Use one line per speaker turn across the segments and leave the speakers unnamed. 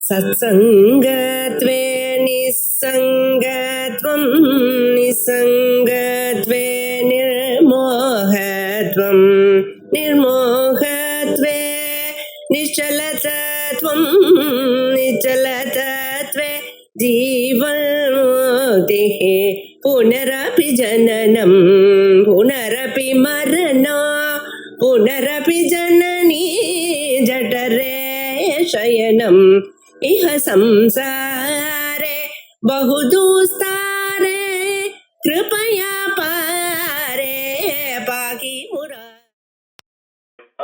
सत्सङ्गत्वे निस्सङ्गत्वं निस्सङ्गत्वे निर्मोहत्वं निर्मोहत्वे निश्चलतत्वं निश्चलतत्वे जीवन्मुक्तिः पुनरपि जननं पुनरपि मरणं पुनरपि जननी जठरे शयनम् इह संसारे बहुदुस्तारे कृपया पारे पाहि मुरारे।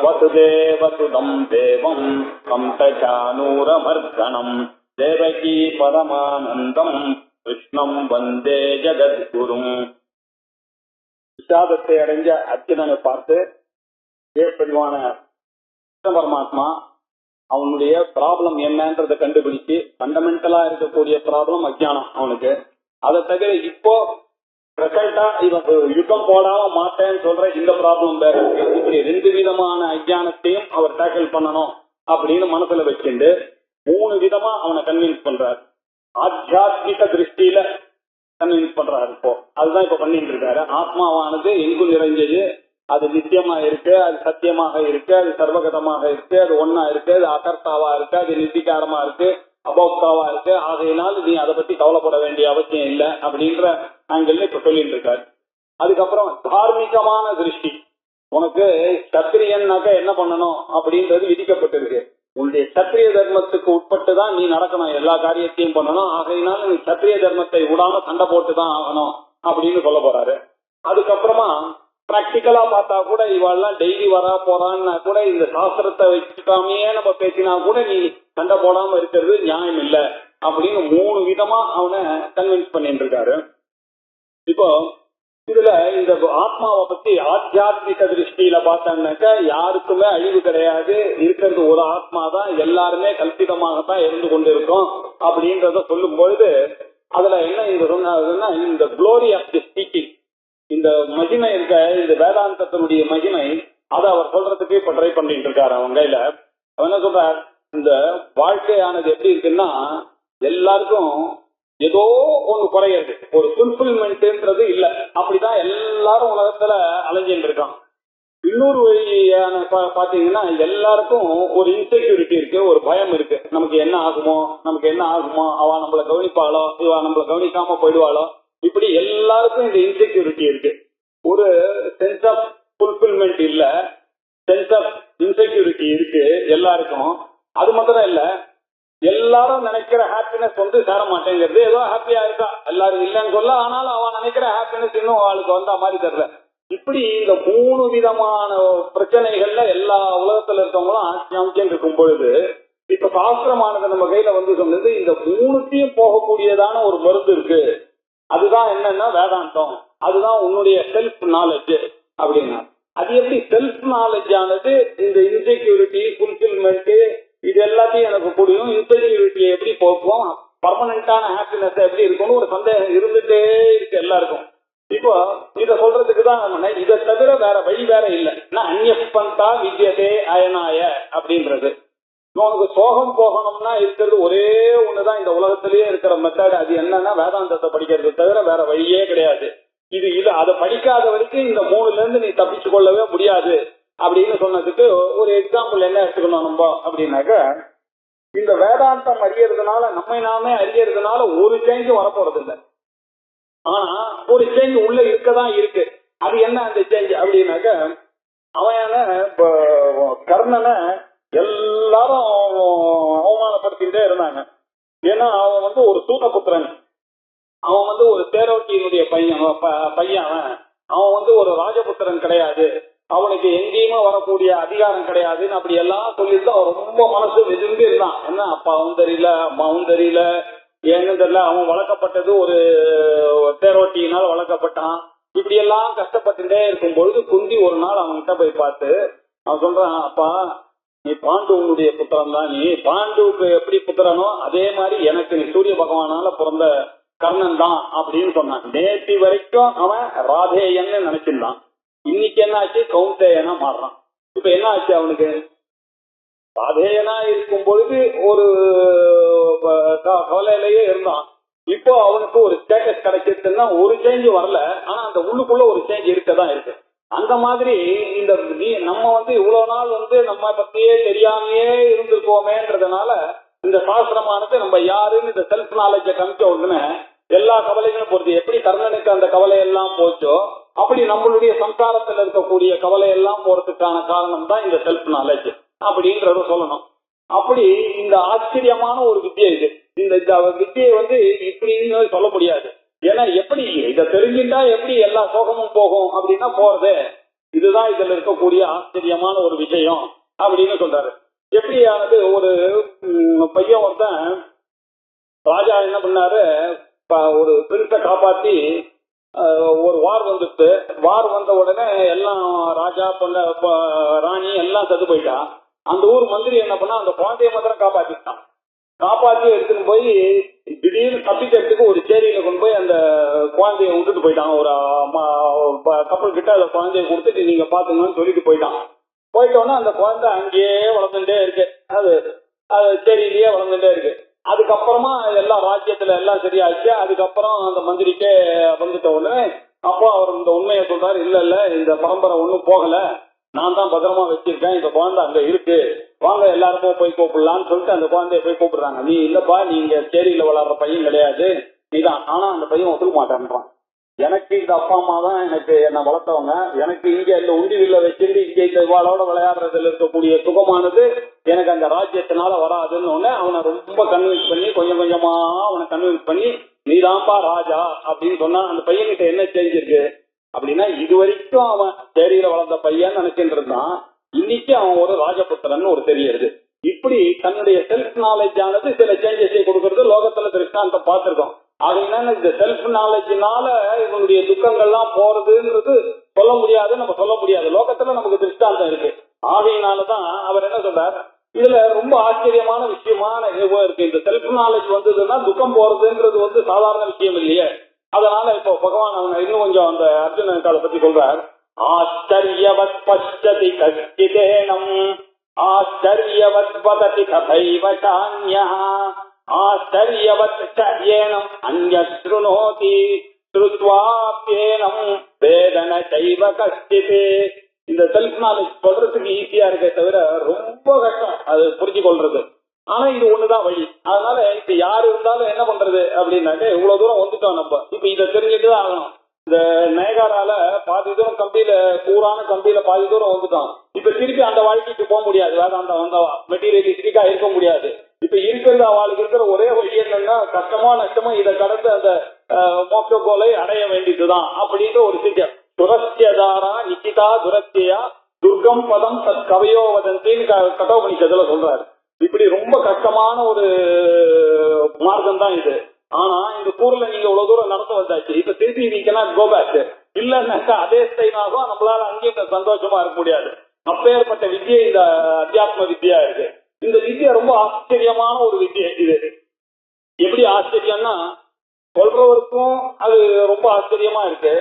वसुदेवसुतं देवं कंसचानूरमर्दनं देवकी परमानन्दं कृष्णं वन्दे जगद्गुरुम्. விஷாதத்தை அடைஞ்ச அர்ஜுனனை பார்த்து ஏற்படுவான பரமாத்மா அவனுடைய ப்ராப்ளம் என்னன்றதை கண்டுபிடிச்சு ஃபண்டமெண்டலா இருக்கக்கூடிய ப்ராப்ளம் அஜ்ஞானம் அவனுக்கு. அதை தவிர இப்போ பிரசண்டா இவன் யுத்தம் போடாம மாட்டேன்னு சொல்ற இந்த ப்ராப்ளம் வேற இருக்கு. இப்படி 2 விதமான அஜ்ஞானத்தையும் அவர் டேக்கிள் பண்ணணும் அப்படின்னு மனசுல வச்சுட்டு 3 விதமா அவனை கன்வின்ஸ் பண்றாரு. ஆத்தியாத்மிக திருஷ்டியில கன்வின்ஸ் பண்றாரு. இப்போ அதுதான் இப்ப பண்ணிட்டு இருக்காரு. ஆத்மாவானது எங்கும் நிறைஞ்சது, அது நித்தியமா இருக்கு, அது சத்தியமாக இருக்கு, அது சர்வகதமாக இருக்கு, அது ஒன்னா இருக்கு, அது அகர்த்தாவா இருக்கு, அது நிர்விகாரமா இருக்கு, அபோக்தாவா இருக்கு. ஆகையினால் நீ அதை பத்தி கவலைப்பட வேண்டிய அவசியம் இல்லை அப்படின்ற ஆங்கிள் இப்ப சொல்லிட்டு இருக்காரு. அதுக்கப்புறம் தார்மீகமான திருஷ்டி. உனக்கு சத்திரியன்னாக்க என்ன பண்ணணும் அப்படின்றது விதிக்கப்பட்டிருக்கு. உன்னுடைய சத்திரிய தர்மத்துக்கு உட்பட்டு தான் நீ நடக்கணும், எல்லா காரியத்தையும் பண்ணணும். ஆகையினால நீ சத்திரிய தர்மத்தை விடாம சண்டை போட்டு தான் ஆகணும் அப்படின்னு சொல்ல போறாரு. அதுக்கப்புறமா பிராக்டிக்கலா பார்த்தா கூட இவாள்லாம் டெய்லி வரா போறான்னா கூட இந்த சாஸ்திரத்தை வச்சுக்காமே நம்ம பேசினா கூட நீ சண்டை போடாம இருக்கிறது நியாயம் இல்லை அப்படின்னு 3 விதமா அவனை கன்வின்ஸ் பண்ணிட்டு இருக்காரு. இப்போ இதுல இந்த ஆத்மாவை பத்தி ஆத்தியாத்மிக திருஷ்டியில பார்த்தாங்கன்னாக்க யாருக்குமே அழிவு கிடையாது, இருக்கிறது ஒரு ஆத்மா தான், எல்லாருமே கல்பிதமாகத்தான் இருந்து கொண்டு இருக்கோம் அப்படின்றத சொல்லும் பொழுது அதுல என்ன இங்க சொன்னா இந்த குளோரி ஆஃப் தி ஸ்பீக்கிங், இந்த மகிமை இருக்க, இந்த வேதாந்தத்தினுடைய மகிமை, அதை அவர் சொல்றதுக்கு இப்ப ட்ரை பண்ணிட்டு இருக்காரு. அவங்க கையில அவன் என்ன சொல்றார், இந்த வாழ்க்கையானது எப்படி இருக்குன்னா எல்லாருக்கும் ஏதோ ஒண்ணு குறையிறது, ஒரு ஃபுல்ஃபில்மெண்ட்ன்றது இல்ல. அப்படிதான் எல்லாரும் உலகத்துல அலைஞ்சிட்டு இருக்கான். இன்னொரு வழியான பாத்தீங்கன்னா எல்லாருக்கும் ஒரு இன்செக்யூரிட்டி இருக்கு, ஒரு பயம் இருக்கு. நமக்கு என்ன ஆகுமோ, நமக்கு என்ன ஆகுமோ, அவ நம்மளை கவனிப்பாளோ, இவ நம்மளை கவனிக்காம போயிடுவாளோ, இப்படி எல்லாருக்கும் இந்த இன்செக்யூரிட்டி இருக்கு. ஒரு சென்ஸ் ஆஃப் ஃபுல்ஃபில்மெண்ட் இல்ல, சென்ஸ் ஆஃப் இன்செக்யூரிட்டி இருக்கு எல்லாருக்கும். அது மாத்திரம் இல்ல, எல்லாரும் நினைக்கிற ஹாப்பினஸ் சேர மாட்டேங்கிறது. ஏதோ ஹாப்பியா இருக்கா, எல்லாரும் இல்லைன்னு சொல்ல, ஆனாலும் அவன் நினைக்கிற ஹாப்பினஸ் இன்னும் அவளுக்கு வந்த மாதிரி தெரியல. இப்படி இந்த 3 விதமான பிரச்சனைகள்ல எல்லா உலகத்துல இருக்கவங்களும் ஆட்சியம் இருக்கும் பொழுது இப்ப சாஸ்திரமானது நம்ம கையில சொன்னது இந்த 3த்தையும் போகக்கூடியதான ஒரு மருந்து இருக்கு. அதுதான் என்னன்னா வேதாந்தம், அதுதான் உன்னுடைய செல்ஃப் நாலேஜ் அப்படின்னா. அது எப்படி செல்ஃப் நாலேஜ் ஆனது இந்த இன்செக்யூரிட்டி, ஃபுல்ஃபில்மெண்ட் இது எல்லாத்தையும் எனக்கு புரியும். இன்செக்யூரிட்டியை எப்படி போக்கும், பர்மனண்டான ஹாப்பினஸ் எப்படி இருக்கும்னு ஒரு சந்தேகம் இருந்துட்டே இருக்கு எல்லாருக்கும். இப்போ இத சொல்றதுக்கு தான் இதை தவிர வேற வழி வேற இல்லை. அந்நியப்பந்தா வித்யதே அயனாய அப்படின்றது. உனக்கு சோகம் போகணும்னா இருக்கிறது ஒரே ஒண்ணுதான் இந்த உலகத்திலேயே இருக்கிற மெத்தட். அது என்னன்னா வேதாந்தத்தை படிக்கிறது தவிர வேற வழியே கிடையாது. இது அதை படிக்காத வரைக்கும் இந்த 3ல இருந்து நீ தப்பிச்சு கொள்ளவே முடியாது அப்படின்னு சொன்னதுக்கு ஒரு எக்ஸாம்பிள் என்ன எடுத்துக்கணும் நம்ம அப்படின்னாக்க, இந்த வேதாந்தம் அறியறதுனால, நம்மை நாமே அறியறதுனால ஒரு சேஞ்சும் வரப்போறது இல்லை. ஆனா ஒரு சேஞ்ச் உள்ள இருக்கதான் இருக்கு. அது என்ன அந்த சேஞ்ச் அப்படின்னாக்க, அவன் கர்ணனை எல்லாரும் அவமானப்படுத்திட்டே இருந்தாங்க. ஏன்னா அவன் ஒரு சூதபுத்திரன், அவன் ஒரு தேரோட்டியினுடைய பையன். அவன் ஒரு ராஜபுத்திரன் கிடையாது, அவனுக்கு எங்கேயுமே வரக்கூடிய அதிகாரம் கிடையாதுன்னு அப்படி எல்லாம் சொல்லிட்டு அவன் ரொம்ப மனசு வெதும்பி இருந்தான். என்ன அப்பாவும் தெரியல, அம்மாவும் தெரியல, ஏன்னு தெரியல. அவன் வளர்க்கப்பட்டது ஒரு தேரோட்டியினால் வளர்க்கப்பட்டான். இப்படி எல்லாம் கஷ்டப்பட்டுட்டே இருக்கும் பொழுது குந்தி ஒரு நாள் அவன்கிட்ட போய் பார்த்து அவன் சொல்றான், அப்பா நீ பாண்டுவனுடைய புத்திரன் தான், நீ பாண்டுவுக்கு எப்படி புத்திரனோ அதே மாதிரி எனக்கு நீ சூரிய பகவானால பிறந்த கர்ணன் தான் அப்படின்னு சொன்னான். நேற்று வரைக்கும் அவன் ராதேயன்னு நினைச்சிருந்தான். இன்னைக்கு என்ன ஆச்சு, கௌந்தேயனா மாறுறான். இப்ப என்ன ஆச்சு, அவனுக்கு ராதேயனா இருக்கும் பொழுது ஒரு கவலையிலேயே இருந்தான். இப்போ அவனுக்கு ஒரு ஸ்டேட்டஸ் கிடைச்சிருச்சுன்னா ஒரு சேஞ்ச் வரல, ஆனா அந்த உள்ளுக்குள்ள ஒரு சேஞ்ச் இருக்கதான் இருக்கு. அந்த மாதிரி இந்த நம்ம இவ்வளவு நாள் நம்ம பத்தியே தெரியாமையே இருந்திருக்கோமேன்றதுனால இந்த சாஸ்திரமானது நம்ம யாருன்னு இந்த செல்ஃப் நாலேஜை காமிச்ச உடனே எல்லா கவலைகளும் போறது. எப்படி கர்ணனுக்கு அந்த கவலை எல்லாம் போச்சோ அப்படி நம்மளுடைய சம்சாரத்தில் இருக்கக்கூடிய கவலை எல்லாம் போறதுக்கான காரணம் தான் இந்த செல்ஃப் நாலேஜ் அப்படின்றத சொல்லணும். அப்படி இந்த ஆச்சரியமான ஒரு வித்தியை இது. இந்த வித்தியை இப்படின்னு சொல்ல முடியாது. ஏன்னா எப்படி இதை தெரிஞ்சுட்டா எப்படி எல்லா சோகமும் போகும் அப்படின்னா போறது. இதுதான் இதுல இருக்கக்கூடிய ஆச்சரியமான ஒரு விஷயம் அப்படின்னு சொல்றாரு. எப்படியானது ஒரு பையன் ஒருத்தன் ராஜா என்ன பண்ணாரு, ஒரு பிரின்ஸை காப்பாத்தி ஒரு வார் வந்துட்டு, வார் வந்த உடனே எல்லாம் ராஜா பொண்ண ராணி எல்லாம் செத்து போயிட்டான். அந்த ஊர் மந்திரி என்ன பண்ணா, அந்த குழந்தைய மாத்திரம் காப்பாத்திட்டான். காப்பாத்தி எடுத்துன்னு போய் திடீர்னு தப்பிக்கிறதுக்கு ஒரு சேரியில கொண்டு போய் அந்த குழந்தைய விட்டுட்டு போயிட்டான். ஒரு கப்பல் கிட்ட அந்த குழந்தைய கொடுத்துட்டு நீங்க பாத்துங்கன்னு சொல்லிட்டு போயிட்டான். போயிட்டோன்னா அந்த குழந்தை அங்கேயே வளர்ந்துட்டே இருக்கு. அது சேரியிலேயே வளர்ந்துட்டே இருக்கு. அதுக்கப்புறமா எல்லா ராஜ்யத்துல எல்லாம் சரியாச்சு. அதுக்கப்புறம் அந்த மந்திரிக்கே வந்துட்ட உடனே அப்போ அவர் இந்த உண்மையை சொல்றாரு, இல்ல இந்த பரம்பரை ஒன்றும் போகல, நான் தான் பத்திரமா வச்சிருக்கேன், இந்த குழந்தை அங்க இருக்கு, வாங்க எல்லாருமே போய் கூப்பிடலான்னு சொல்லிட்டு அந்த குழந்தைய போய் கூப்பிடுறாங்க. நீ இல்லப்பா, நீங்க சேரியில வளர்ற பையன் கிடையாது, நீதான். ஆனா அந்த பையன் ஒத்துக்க மாட்டேன்றான். எனக்கு இந்த அப்பா அம்மா தான் எனக்கு என்னை வளர்த்தவங்க, எனக்கு இங்க இந்த உண்டிவில்ல வச்சிருந்து இங்க இந்த இவாளோட விளையாடுறதுல இருக்கக்கூடிய சுகமானது எனக்கு அந்த ராஜ்யத்தினால வராதுன்னு ஒண்ணு அவனை ரொம்ப கன்வின்ஸ் பண்ணி கொஞ்சம் கொஞ்சமா அவனை கன்வின்ஸ் பண்ணி நீதான்பா ராஜா அப்படின்னு சொன்னா. அந்த பையன்கிட்ட என்ன செஞ்சிருக்கு அப்படின்னா, இது வரைக்கும் அவன் சேரியில வளர்ந்த பையன் நினைச்சுட்டு இருந்தான், இன்னைக்கு அவன் ஒரு ராஜபுத்திரன் ஒரு தெரியுது. இப்படி தன்னுடைய செல்ஃப் நாலேஜ் ஆனது சில சேஞ்சஸை கொடுக்கறது லோகத்துல திருஷ்டாந்தம் பார்த்திருக்கோம். ஆகையினால இந்த செல்ஃப் நாலேஜ்னால இவனுடைய துக்கங்கள்லாம் போறதுன்றது சொல்ல முடியாது, நம்ம சொல்ல முடியாது. லோகத்துல நமக்கு திருஷ்டாந்தம் இருக்கு. ஆகையினாலதான் அவர் என்ன சொல்றார், இதுல ரொம்ப ஆச்சரியமான விஷயமான இருக்கு. இந்த செல்ஃப் நாலேஜ் வந்ததுன்னா துக்கம் போறதுன்றது சாதாரண விஷயம் இல்லையே. அதனால இப்போ பகவான் அவன் இன்னும் கொஞ்சம் அந்த அர்ஜுனன் காலை பத்தி சொல்றார். ஆச்சரியவத் பஷ்யதி கஷ்டிதேனம் ஆச்சரியவத் வததி கதைவ சான்யஹ ஆச்சரியவத் ஏனம் அன்யஸ்ருணோதி ஸ்ருத்வாப்யேனம் வேதன சைவ கஷ்டிதே. இந்த செல்ஃப் நாலேஜ் சொல்றதுக்கு ஈஸியா இருக்கே தவிர ரொம்ப கஷ்டம் அது புரிஞ்சு கொள்றது. ஆனா இது ஒண்ணுதான் வழி. அதனால இப்ப யாரு இருந்தாலும் என்ன பண்றது அப்படின்னாக்க, இவ்வளவு தூரம் வந்துட்டோம் நம்ம, இப்ப இதை தெரிஞ்சுட்டுதான் ஆகணும். இந்த நயகாரால பாதி தூரம் கம்பியில கூறான கம்பியில பாதி தூரம் வந்துட்டோம். இப்ப திருப்பி அந்த வாழ்க்கைக்கு போக முடியாது. வேதாந்த வந்தவா மெட்டீரியலிஸ்டிக்கா இருக்க முடியாது. இப்ப இருக்கிறது அவளுக்கு இருக்கிற ஒரே வழி என்னன்னா, கஷ்டமா நஷ்டமா இதை கடந்து அந்த மோட்ச கோலை அடைய வேண்டியதுதான் அப்படின்ற ஒரு சிக்கம். துரஸ்யதாரா நிச்சிதா துரத்தியா துர்கம் பதம் தத் கவையோ வதந்தின்னு கட்டோபனிஷத்துல சொல்றாரு. இப்படி ரொம்ப கஷ்டமான ஒரு மார்க்கம் தான் இது. ஆனா இந்த ஊர்ல நீங்க இவ்வளவு தூரம் நடந்து வந்தாச்சு, இப்ப திருப்பி நீங்க கோபேக் இல்லன்னாக்கா அதே டைம் ஆகும். நம்மளால அங்கேயும் சந்தோஷமா இருக்க முடியாது. அப்பேற்பட்ட வித்தியை இந்த அத்தியாத்ம வித்தியா இருக்கு. இந்த வித்தியை ரொம்ப ஆச்சரியமான ஒரு வித்தியை. இது எப்படி ஆச்சரியம்னா, சொல்றவருக்கும் அது ரொம்ப ஆச்சரியமா இருக்கு,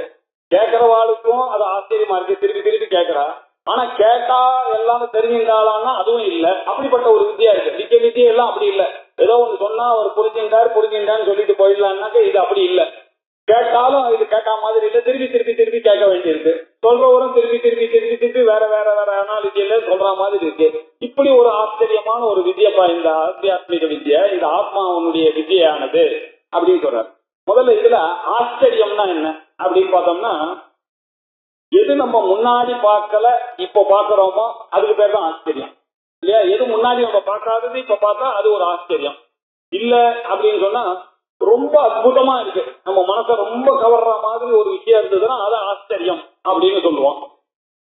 கேட்கறவாளுக்கும் அது ஆச்சரியமா இருக்கு, திருப்பி திருப்பி கேட்கறா. ஆனா கேட்டா எல்லாரும் தெரிஞ்சுட்டாளான்னா அதுவும் இல்ல. அப்படிப்பட்ட ஒரு வித்தியா இருக்கு. வித்தியை எல்லாம் அப்படி இல்ல. ஏதோ ஒண்ணு சொன்னா அவர் புரிஞ்சுட்டான்னு சொல்லிட்டு போயிடலான்னாக்க இது அப்படி இல்ல. கேட்டாலும் இது கேட்டா மாதிரி இல்ல, திருப்பி திருப்பி திருப்பி கேட்க வேண்டியிருக்கு. சொல்றவரும் திருப்பி திருப்பி திருப்பி திருப்பி வேற வேற வேற அனாலிசியில சொல்ற மாதிரி இருக்கு. இப்படி ஒரு ஆச்சரியமான ஒரு வித்தியப்பா இந்த ஆத்தியாத்மிக வித்தியை, இந்த ஆத்மாவனுடைய வித்தியானது அப்படின்னு சொல்றாரு. முதல்ல இதுல ஆச்சரியம்னா என்ன அப்படின்னு பார்த்தோம்னா, எது நம்ம முன்னாடி பார்க்கல இப்ப பாக்குறோமோ அதுக்கு பேர் தான் ஆச்சரியம் இல்லையா. எது முன்னாடி நம்ம பார்க்காதது இப்ப பார்த்தா அது ஒரு ஆச்சரியம் இல்ல அப்படின்னு சொன்னா, ரொம்ப அற்புதமா இருக்கு, நம்ம மனசை ரொம்ப கவர்ற மாதிரி ஒரு விஷயம் இருந்ததுன்னா அது ஆச்சரியம் அப்படின்னு சொல்லுவோம்.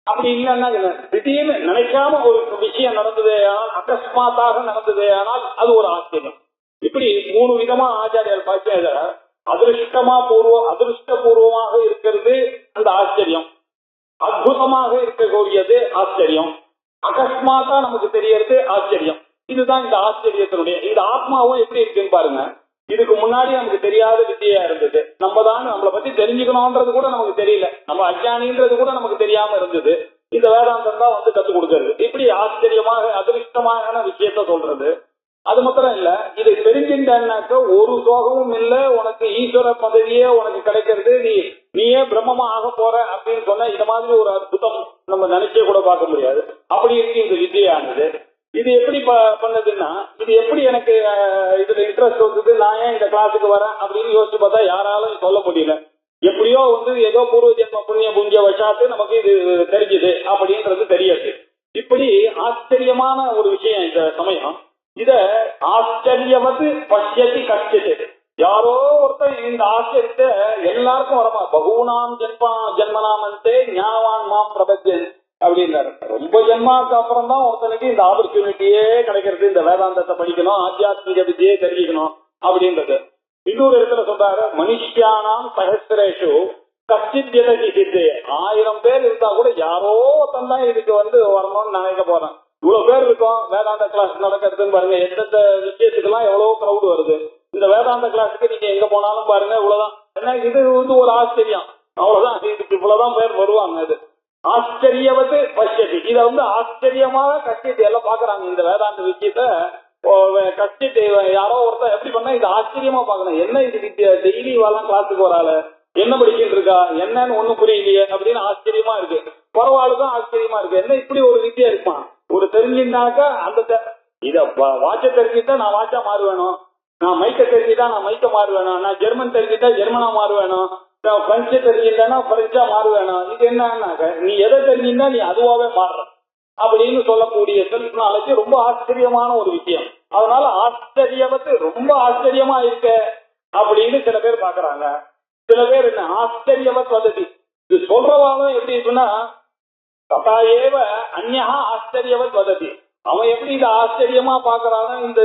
அப்படி இல்லைன்னா திடீர்னு நினைக்காம ஒரு விஷயம் நடந்ததே ஆனால், அகஸ்மாத்தாக நடந்ததே ஆனால் அது ஒரு ஆச்சரியம். இப்படி மூணு விதமா ஆச்சாரியால் பாக்கிய அதிருஷ்டபூர்வமாக இருக்கிறது அந்த ஆச்சரியம், அற்புதமாக இருக்கக்கூடியது ஆச்சரியம், அகஸ்மாத்தா நமக்கு தெரியறது ஆச்சரியம். இதுதான் இந்த ஆச்சரியத்தினுடைய. இந்த ஆத்மாவும் எப்படி இருக்குன்னு பாருங்க. இதுக்கு முன்னாடி நமக்கு தெரியாத வித்தியா இருந்தது. நம்ம தான் நம்மளை பத்தி தெரிஞ்சுக்கணும்ன்றது கூட நமக்கு தெரியல, நம்ம அஜ்ஞானின்றது கூட நமக்கு தெரியாம இருந்தது. இந்த வேதாந்தம் தான் கற்றுக் கொடுக்கறது. இப்படி ஆச்சரியமாக அதிருஷ்டமான விஷயத்த சொல்றது. அது மாத்திரம் இல்ல, இதை தெரிஞ்சுட்டு தெரிஞ்சுட்டாக்க ஒரு சோகமும் இல்லை, உனக்கு ஈஸ்வர பதவியே உனக்கு கிடைக்கிறது, நீயே பிரம்மமா ஆக போற அப்படின்னு சொன்னா இந்த மாதிரி ஒரு அற்புதம் நம்ம நினைச்சே கூட பார்க்க முடியாது. அப்படி இருக்கு இந்த வித்தியானது. இது எப்படி பண்ணதுன்னா, இது எப்படி எனக்கு இதுல இன்ட்ரெஸ்ட் வந்தது, நான் ஏன் இந்த கிளாஸுக்கு வரேன் அப்படின்னு யோசிச்சு பார்த்தா யாராலும் சொல்ல முடியல. எப்படியோ ஏதோ பூர்வ ஜென்ம புண்ணிய புஞ்ச வச்சாத்து நமக்கு இது தெரிஞ்சுது அப்படின்றது தெரியாது. இப்படி ஆச்சரியமான ஒரு விஷயம் இந்த சமயம். இத ஆச்சரியவது பஷ்யதி கஷ்டது. யாரோ ஒருத்தன் இந்த ஆச்சரியத்தை எல்லாருக்கும் வரமா, பகூனாம் ஜென்மனாமந்தே ஞானவான் மாம் பிரபஞ்சன் அப்படின்னாரு. ரொம்ப ஜென்மாக்கு அப்புறம் தான் ஒருத்தனுக்கு இந்த ஆப்பர்ச்சுனிட்டியே கிடைக்கிறது, இந்த வேதாந்தத்தை படிக்கணும், ஆத்தியாத்மிக வித்தியே தெரிஞ்சுக்கணும் அப்படின்றது. இன்னொரு இடத்துல சொல்றாரு, மனுஷியானாம் சஹஸ்ரேஷு கஷ்டித் எதகி சித்து. 1000 பேர் இருந்தா கூட யாரோ ஒருத்தன் தான் இதுக்கு வரணும்னு நினைக்க போறேன். இவ்வளவு பேர் இருக்கும் வேதாந்த கிளாஸ் நடக்கிறதுன்னு பாருங்க, எந்தெந்த விஷயத்துக்கெல்லாம் எவ்வளவு கிரௌட் வருது. இந்த வேதாந்த கிளாஸுக்கு நீங்க எங்க போனாலும் பாருங்க இவ்வளவுதான். ஏன்னா இது ஒரு ஆச்சரியம், அவ்வளவுதான். இதுக்கு இவ்வளவுதான் பேர் வருவாங்க. இது ஆச்சரியவது பஷ்யதி. இத ஆச்சரியமாக கஷ்டத்தை எல்லாம் பாக்குறாங்க. இந்த வேதாந்த விஷயத்த கஷ்டத்தை யாரோ ஒருத்தர் எப்படி பண்ணா இது ஆச்சரியமா பாக்கணும். என்ன இது வித்தியா, டெய்லி வரலாம் கிளாஸுக்கு வரால, என்ன படிச்சுட்டு இருக்கா, என்னன்னு ஒண்ணும் புரியலையே அப்படின்னு ஆச்சரியமா இருக்கு. பரவாயில்லைதான் ஆச்சரியமா இருக்கு. என்ன இப்படி ஒரு வித்தியா இருக்குமா, ஒரு தெரிஞ்சுட்டாக்கா அந்த இத வாட்ச தெரிஞ்சுட்டா நான் வாட்சா மாறுவேணும், நான் மைக்க தெரிஞ்சுட்டா நான் மைக்க மாறுவேணும், நான் ஜெர்மன் தெரிஞ்சுட்டா ஜெர்மனா மாறுவேணும், பிரெஞ்சு தெரிஞ்சுட்டா பிரெஞ்சா மாறுவேணும். இது என்னன்னாக்க நீ எதை தெரிஞ்சுட்டா நீ அதுவாவே மாறுற அப்படின்னு சொல்லக்கூடிய செல்ஃப் நாலேஜ் ரொம்ப ஆச்சரியமான ஒரு விஷயம். அதனால ஆச்சரியவத்து ரொம்ப ஆச்சரியமா இருக்க அப்படின்னு சில பேர் பாக்குறாங்க. சில பேர் என்ன ஆச்சரியவத் வததி, இது சொல்றவாலும் எப்படி இருக்குன்னா கதாயேவ அந்யா ஆச்சரியவத் வததி. அவன் எப்படி இந்த ஆச்சரியமா பாக்குறானோ இந்த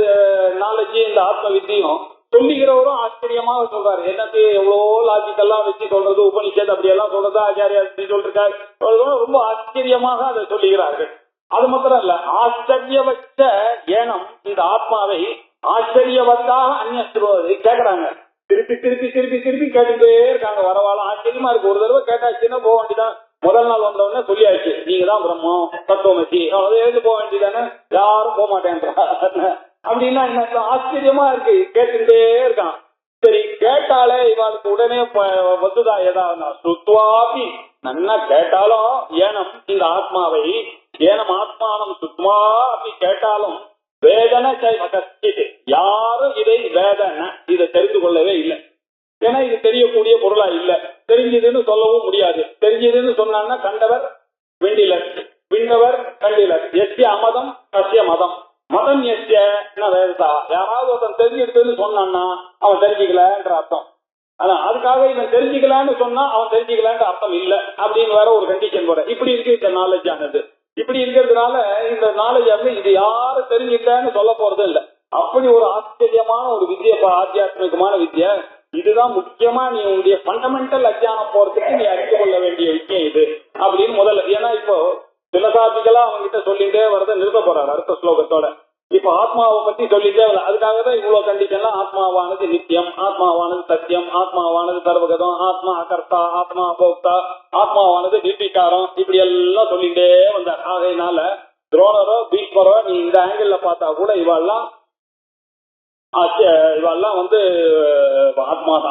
நாலேஜ் இந்த ஆத்ம வித்தியும் சொல்லுகிறவரும் ஆச்சரியமாக சொல்றாரு. எனக்கு எவ்வளோ லாஜிக்கெல்லாம் வச்சு சொல்றது, உபனிஷத் அப்படியெல்லாம் சொல்றது, ஆச்சாரியா சொல்லிருக்காரு, ரொம்ப ஆச்சரியமாக அதை சொல்லுகிறார்கள். அது மாத்திரம் இல்ல, ஆச்சரியவச்ச ஏனம் இந்த ஆத்மாவை ஆச்சரியவத்தாக அந்நியஸ்துவது கேட்கறாங்க. திருப்பி திருப்பி திருப்பி திருப்பி கேட்டுட்டே இருக்காங்க. வரவாலும் ஆச்சரியமா இருக்கு. ஒரு தடவை கேட்டாச்சுன்னா போக வேண்டியதான். முதல் நாள் வந்தவொடனே சொல்லியாச்சு நீங்க தான் பிரம்மம் தத்துவமசி, எழுந்து போக வேண்டியதானே, யாரும் போக மாட்டேன்றாங்க. அப்படின்னா என்ன ஆச்சரியமா இருக்கு, கேட்டுட்டே இருக்கான். சரி கேட்டாலே இவாளுக்கு உடனே வந்துதா ஏதாவது சுத்வாபி நன்னா கேட்டாலும் ஏனம் இந்த ஆத்மாவை ஏனம் ஆத்மானம் சுத்மா அப்படி கேட்டாலும் வேதனை கஷ்டித்து யாரும் இதை வேதனை இதை தெரிந்து கொள்ளவே இல்லை. ஏன்னா இது தெரியக்கூடிய பொருளா இல்லை. தெரிஞ்சதுன்னு சொல்லவும் முடியாது. தெரிஞ்சதுன்னு சொன்னான்னா கண்டவர் வெண்டிலர், விண்ணவர் கண்டிலர். எஸ்ய அமதம் கசிய மதம், மதம் எஸ்ய வேதா. யாராவது ஒருத்தன் தெரிஞ்சுக்கிட்டுன்னு சொன்னான்னா அவன் தெரிஞ்சுக்கலன்ற அர்த்தம். ஆனா அதுக்காக இவன் தெரிஞ்சுக்கலான்னு சொன்னா அவன் தெரிஞ்சுக்கலான்ற அர்த்தம் இல்லை அப்படின்னு வேற ஒரு கண்டிஷன் போற. இப்படி இருக்கு இந்த நாலேஜ் ஆனது. இப்படி இருக்கிறதுனால இந்த நாலேஜ் இது யாரு தெரிஞ்சுக்கிட்டேன்னு சொல்ல போறது இல்லை. அப்படி ஒரு ஆச்சரியமான ஒரு வித்யா, ஆத்தியாத்மிகமான வித்யா. இதுதான் முக்கியமா நீ உன்னுடைய ஃபண்டமெண்டல் அஜ்ஞானம் போறதுக்கு நீ அறிந்து கொள்ள வேண்டிய விஷயம் இது அப்படின்னு முதல்ல. ஏன்னா இப்போ பிலசாபிக்கலா அவங்க கிட்ட சொல்லிட்டே வரத நிறுத்த போறாரு அடுத்த ஸ்லோகத்தோட. இப்ப ஆத்மாவை பத்தி சொல்லிட்டே வரல. அதுக்காகதான் இவ்வளவு கண்டிஷன்லாம். ஆத்மாவானது நித்தியம், ஆத்மாவானது சத்தியம், ஆத்மாவானது சர்வகதம், ஆத்மா அகர்த்தா, ஆத்மா அபோக்தா, ஆத்மாவானது நிர்விகாரம், இப்படி எல்லாம் சொல்லிட்டே வந்தார். ஆகையினால துரோணரோ பீஷ்மரோ நீ இந்த ஆங்கிள் பார்த்தா கூட இவெல்லாம்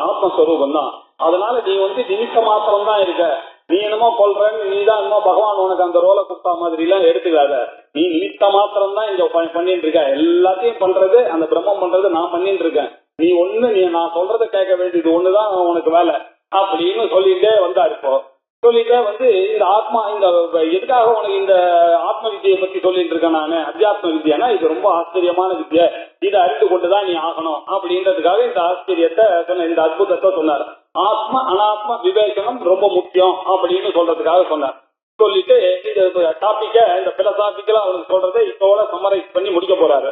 ஆத்மஸ்வரூபம் தான். அதனால நீ நிமித்த மாத்திரம் தான் இருக்க. நீ என்னமோ கொல்றன்னு நீ தான் என்னமோ பகவான் உனக்கு அந்த ரோலை கொடுத்தா மாதிரி எல்லாம் எடுத்துக்காத. நீ நிமித்த மாத்திரம் தான் இங்க பண்ணிட்டு இருக்க. எல்லாத்தையும் பண்றது அந்த பிரம்மம் பண்றது நான் பண்ணிட்டு இருக்கேன். நீ நான் சொல்றதை கேட்க வேண்டியது ஒண்ணுதான் உனக்கு வேலை அப்படின்னு சொல்லிட்டே வந்தாரு. இப்போ சொல்லிட்டே இந்த ஆத்மா இந்த எதுக்காக உனக்கு இந்த ஆத்ம வித்தியை பத்தி சொல்லிட்டு இருக்கேன் நானு. அத்தியாத்ம வித்தியானா இது ரொம்ப ஆச்சரியமான வித்தியை, இதை அறிந்து கொண்டுதான் நீ ஆகணும் அப்படின்றதுக்காக இந்த ஆச்சரியத்தை சொன்ன, இந்த அற்புதத்தை சொன்னார். ஆத்ம அனாத்ம விவேசனம் ரொம்ப முக்கியம் அப்படின்னு சொல்றதுக்காக சொன்னார். சொல்லிட்டு இந்த டாபிக்க இந்த பிலசாபிக்கலா அவருக்கு சொல்றதை இதோட சம்மரைஸ் பண்ணி முடிக்க போறாரு.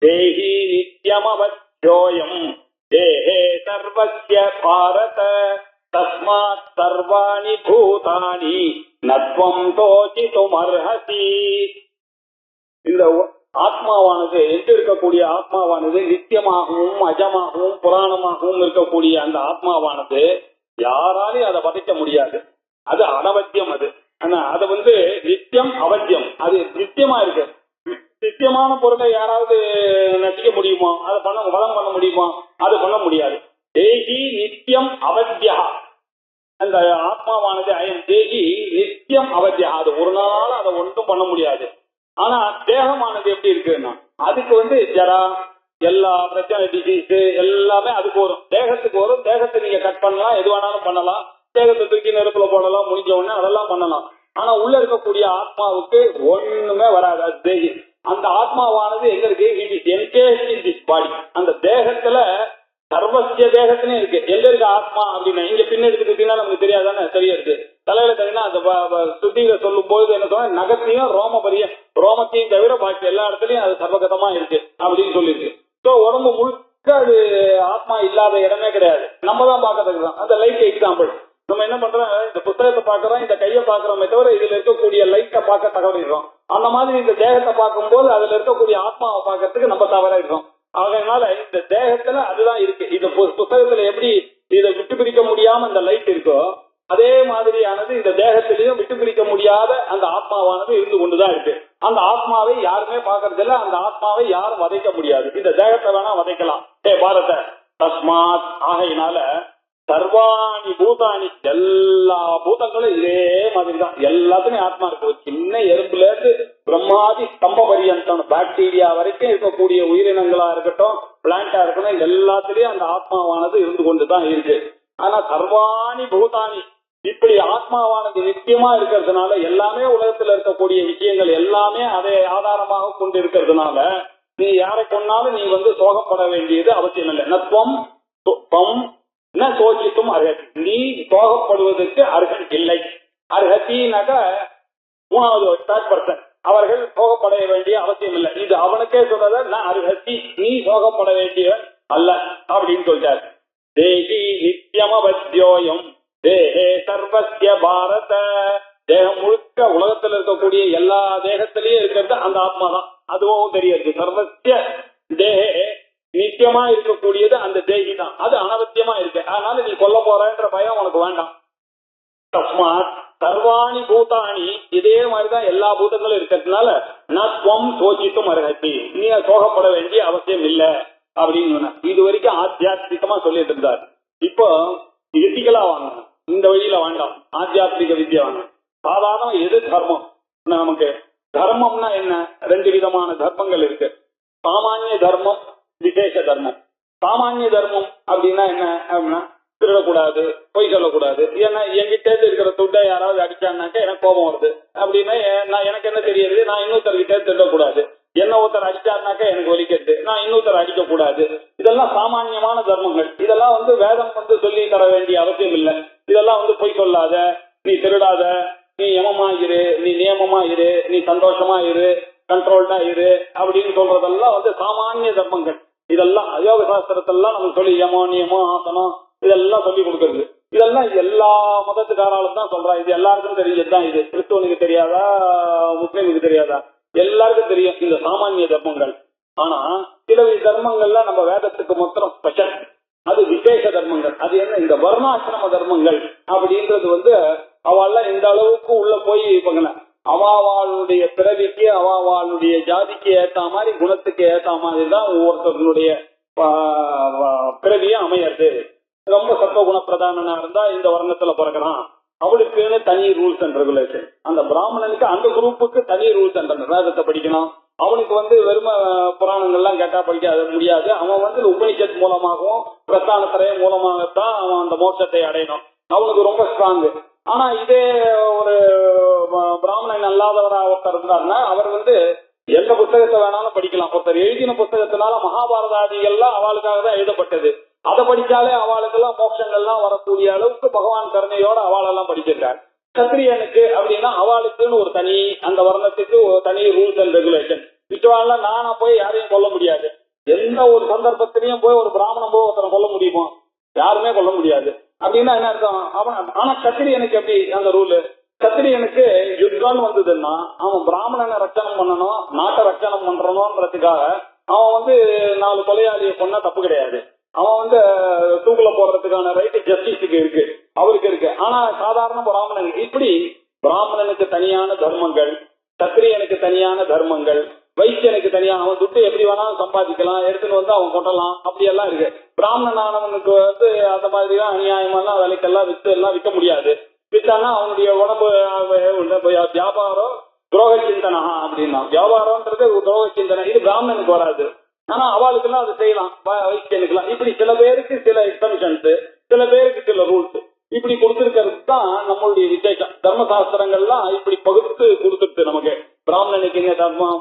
தேஹி நித்யமவத்யோயம் தேஹே சர்வஸ்ய பாரத தஸ்மாத் சர்வாணி பூதானி நத்வம் தோசிதுமர்ஹசி. இந்த ஆத்மாவானது எங்க இருக்கக்கூடிய ஆத்மாவானது நித்தியமாகவும் அஜமாகவும் புராணமாகவும் இருக்கக்கூடிய அந்த ஆத்மாவானது யாராலையும் அதை பதைக்க முடியாது. அது அனவத்தியம். அது ஆனா அது நித்தியம் அவத்தியம். அது நித்தியமா இருக்கு. நித்தியமான பொருளை யாராவது நசிக்க முடியுமா? அதை வளம் பண்ண முடியுமா? அது பண்ண முடியாது. தேகி நித்தியம் அவத்தியா, அந்த ஆத்மாவானது அயம் தேகி நித்தியம் அவத்தியா, அது ஒரு நாள் அதை ஒன்றும் பண்ண முடியாது. ஆனா தேகமானது எப்படி இருக்குன்னா அதுக்கு ஜரா, எல்லா பிரச்சனை, டிசீஸ் எல்லாமே அதுக்கு வரும், தேகத்துக்கு வரும். தேகத்தை நீங்க கட் பண்ணலாம், எது வேணாலும் பண்ணலாம், தேகத்தை தூக்கி நெருப்புல போடலாம், முடிஞ்ச உடனே அதெல்லாம் பண்ணலாம். ஆனா உள்ள இருக்கக்கூடிய ஆத்மாவுக்கு ஒண்ணுமே வராது, அது தேகி. அந்த ஆத்மாவானது எங்க இருக்கு? It is engaged in this body. அந்த தேகத்துல சர்வசிய தேகத்திலே இருக்கு. எங்க இருக்கு ஆத்மா அப்படின்னா இங்க பின்னாடி எடுத்துக்கிட்டீங்கன்னா நமக்கு தெரியாதானே, சரியா இருக்கு. தலையில தனினா அந்த சுத்தியில சொல்லும் போது என்ன சொன்னா, நகத்தையும் ரோமத்தையும் தவிர பாக்கி எல்லா இடத்துலயும் அது சர்வகதமா இருக்கு அப்படின்னு சொல்லியிருக்கு. ஸோ உடம்பு முழுக்க அது ஆத்மா இல்லாத இடமே கிடையாது. நம்ம தான் பார்க்கறதுக்கு தான். அந்த லைட் எக்ஸாம்பிள் நம்ம என்ன பண்றோம், இந்த புத்தகத்தை பார்க்கறோம், இந்த கையை பார்க்கறோமே தவிர இதுல இருக்கக்கூடிய லைட்டை பார்க்க தவறிடுறோம். அந்த மாதிரி இந்த தேகத்தை பார்க்கும்போது அதுல இருக்கக்கூடிய ஆத்மாவை பார்க்கறதுக்கு நம்ம தவறிடுறோம். அதனால இந்த தேகத்துல அதுதான் இருக்கு. இந்த புத்தகத்துல எப்படி இதை விட்டு பிரிக்க முடியாம இந்த லைட் இருக்கோ, அதே மாதிரியானது இந்த தேகத்திலையும் விட்டு பிரிக்க முடியாத அந்த ஆத்மாவானது இருந்து கொண்டுதான் இருக்கு. அந்த ஆத்மாவை யாருமே பார்க்கறது இல்ல, அந்த ஆத்மாவை யாரும் வதைக்க முடியாது. இந்த தேகத்தை வேணா வதைக்கலாம், பாரத தஸ்மாத். ஆகையினால சர்வாணி பூதானி, எல்லா பூதங்களும் இதே மாதிரிதான், எல்லாத்துலயும் ஆத்மா இருக்கு. ஒரு சின்ன எறும்புல இருந்து பிரம்மாதி ஸ்தம்ப பரியந்தம், பாக்டீரியா வரைக்கும் இருக்கக்கூடிய உயிரினங்களா இருக்கட்டும், பிளான்டா இருக்கட்டும், எல்லாத்துலயும் அந்த ஆத்மாவானது இருந்து கொண்டுதான் இருக்கு. ஆனா சர்வாணி பூதானி, இப்படி ஆத்மாவானது நித்தியமா இருக்கிறதுனால எல்லாமே உலகத்துல இருக்கக்கூடிய விஷயங்கள் எல்லாமே அதை ஆதாரமாக கொண்டு இருக்கிறதுனால நீ யாரை கொண்டாலும் நீ சோகப்பட வேண்டியது அவசியம் இல்லை. நத்வம் சோச்சித்தும் அர்ஹதி, நீ சோகப்படுவதற்கு அர்ஹன் இல்லை. அர்ஹத்தினாக்க மூணாவது தேர்ட் பர்சன், அவர்கள் சோகப்பட வேண்டிய அவசியம் இல்லை. இது அவனுக்கே சொல்றத, நான் அர்ஹத்தி, நீ சோகப்பட வேண்டியவன் அல்ல அப்படின்னு சொல்லிட்டார். தேகி நித்தியமவத்யோயம் தேகே சர்வஸ்ய பாரத, தேகம் முழுக்க உலகத்துல இருக்கக்கூடிய எல்லா தேகத்திலயும் இருக்கிறது அந்த ஆத்மா தான். அதுவும் தெரியாது. சர்வஸ்ய தேகே, நித்தியமா இருக்கக்கூடியது அந்த தேகி தான். அது அனவத்தியமா இருக்கு. அதனால நீ கொல்ல போறன்ற பயம் உனக்கு வேண்டாம். தஸ்மாத் சர்வாணி பூதானி, இதே மாதிரிதான் எல்லா பூதங்களும் இருக்கிறதுனால நத்வம் சோச்சித்தும் அர்ஹதி, நீ சோகப்பட வேண்டிய அவசியம் இல்லை அப்படின்னு இது வரைக்கும் ஆத்தியாத்மிகமா சொல்லிட்டு இருந்தார். இப்போ எத்திக்கலா வாங்க, இந்த வழியில வேண்டாம், ஆத்தியாத்மிக வித்யா வாங்க. சாதாரண எது தர்மம்? நமக்கு தர்மம்னா என்ன? ரெண்டு விதமான தர்மங்கள் இருக்கு. சாமானிய தர்மம், விசேஷ தர்மம். சாமானிய தர்மம் அப்படின்னா என்ன அப்படின்னா, திருடக்கூடாது, பொய் சொல்லக்கூடாது. ஏன்னா என்கிட்ட இருக்கிற துட்டை யாராவது அடிச்சான்னாக்க எனக்கு கோபம் வருது அப்படின்னா நான் எனக்கு என்ன தெரியுது, நான் இன்னொருத்தர்கிட்ட திருடக்கூடாது. என்ன ஒருத்தர் அடிச்சாருனாக்கா எனக்கு வலிக்கிறது, நான் இன்னொருத்தர் அடிக்க கூடாது. இதெல்லாம் சாமானியமான தர்மங்கள். இதெல்லாம் வேதம் சொல்லி தர வேண்டிய அவசியம் இல்லை. இதெல்லாம் பொய் சொல்லாத, நீ திருடாத, நீ யமமா இரு, நீ நியமமா இரு, நீ சந்தோஷமா இரு, கண்ட்ரோல்டா இரு அப்படின்னு சொல்றதெல்லாம் சாமானிய தர்மங்கள். இதெல்லாம் யோக சாஸ்திரத்தெல்லாம் நமக்கு சொல்லி யமோ நியமோ ஆசனம் இதெல்லாம் சொல்லி கொடுக்கறது. இதெல்லாம் எல்லா மதத்துக்காராலும் தான் சொல்றா. இது எல்லாருக்கும் தெரிஞ்சதுதான். இது கிறிஸ்துவனுக்கு தெரியாதா, முஸ்லீமுக்கு தெரியாதா? எல்லாருக்கும் தெரியும் இந்த சாமானிய தர்மங்கள். ஆனா சில தர்மங்கள்லாம் நம்ம வேதத்துக்கு மொத்தம் ஸ்பெஷல், அது விசேஷ தர்மங்கள். அது என்ன? இந்த வர்ணாசிரம தர்மங்கள் அப்படின்றது அவெல்லாம் இந்த அளவுக்கு உள்ள போய் பண்ணல. அவாவாளுடைய பிறவிக்கு அவாவாளுடைய ஜாதிக்கு ஏற்ற மாதிரி, குணத்துக்கு ஏற்ற மாதிரி தான் ஒவ்வொருத்தருடைய பிறவியும் அமையறது. ரொம்ப சத்துவ குண பிரதானனா இருந்தா இந்த வர்ணத்துல பிறக்கிறான், அவளுக்குன்னு தனி ரூல்ஸ் அண்ட் ரெகுலேஷன். அந்த பிராமணனுக்கு அந்த குரூப்புக்கு தனி ரூல்ஸ் அண்ட் வேதத்தை படிக்கணும். அவனுக்கு வெறும புராணங்கள்லாம் கேட்டா படிக்க முடியாது. அவன் உபனிஷத் மூலமாகவும் பிரஸ்தானத்திரைய மூலமாகத்தான் அவன் அந்த மோட்சத்தை அடையணும். அவனுக்கு ரொம்ப ஸ்ட்ராங்கு. ஆனா இதே ஒரு பிராமணன் அல்லாதவரா ஒருத்தர் இருந்தாருன்னா அவர் எந்த புத்தகத்தை வேணாலும் படிக்கலாம். ஒருத்தர் எழுதின புத்தகத்தினால மகாபாரதாதிகள்லாம் அவளுக்காக தான் எழுதப்பட்டது. அதை படிச்சாலே அவளுக்கெல்லாம் மோட்சங்கள்லாம் வரக்கூடிய அளவுக்கு பகவான் கருணையோட அவளெல்லாம் படிச்சிருக்காரு. சத்திரியனுக்கு அப்படின்னா அவளுக்குன்னு ஒரு தனி, அந்த வர்ணத்துக்கு ஒரு தனி ரூல்ஸ் அண்ட் ரெகுலேஷன். மிச்சவாள்லாம் நானா போய் யாரையும் கொல்ல முடியாது. எந்த ஒரு சந்தர்ப்பத்திலையும் போய் ஒரு பிராமணன் போய் ஒருத்தரை கொல்ல முடியுமா? யாருமே கொல்ல முடியாது. அப்படின்னா என்ன அர்த்தம்? அவன் ஆனா கத்திரியனுக்கு எப்படி அந்த ரூலு? கத்திரியனுக்கு யுத்தம்னு வந்ததுன்னா அவன் பிராமணனை ரட்சணம் பண்ணணும், நாட்டை ரட்சணம் பண்றணும்ன்றதுக்காக அவன் 4 கொலையாளியை கொன்னா தப்பு கிடையாது. அவன் தூக்குல போடுறதுக்கான ரைட்டு ஜஸ்டிஸுக்கு இருக்கு, அவருக்கு இருக்கு. ஆனா சாதாரண பிராமணன் இப்படி பிராமணனுக்கு தனியான தர்மங்கள், சத்திரியனுக்கு தனியான தர்மங்கள், வைசியனுக்கு தனியா அவன் துட்டு எப்படி வேணாலும் சம்பாதிக்கலாம், எடுத்துன்னு வந்து அவன் கொட்டலாம், அப்படி எல்லாம் இருக்கு. பிராமணனானவனுக்கு வந்து அந்த மாதிரி அநியாயமான விலைக்கெல்லாம் விற்க முடியாது. வித்தானா அவனுடைய உடம்பு வியாபாரம் துரோக சிந்தனா அப்படின்னா, வியாபாரம்ன்றது துரோக சிந்தனை. இது பிராமணனுக்கு வராது. ஆனா அவளுக்கு எல்லாம் அது செய்யலாம், வைசியனுக்குலாம். இப்படி சில பேருக்கு சில எக்ஸம்ஷன்ஸ், சில பேருக்கு சில ரூல்ஸ் இப்படி கொடுத்திருக்கிறது தான் நம்மளுடைய விசேஷம். தர்மசாஸ்திரங்கள்லாம் இப்படி பகுத்து கொடுத்துருக்கு நமக்கு. பிராமணனுக்கு இந்த தர்மம்,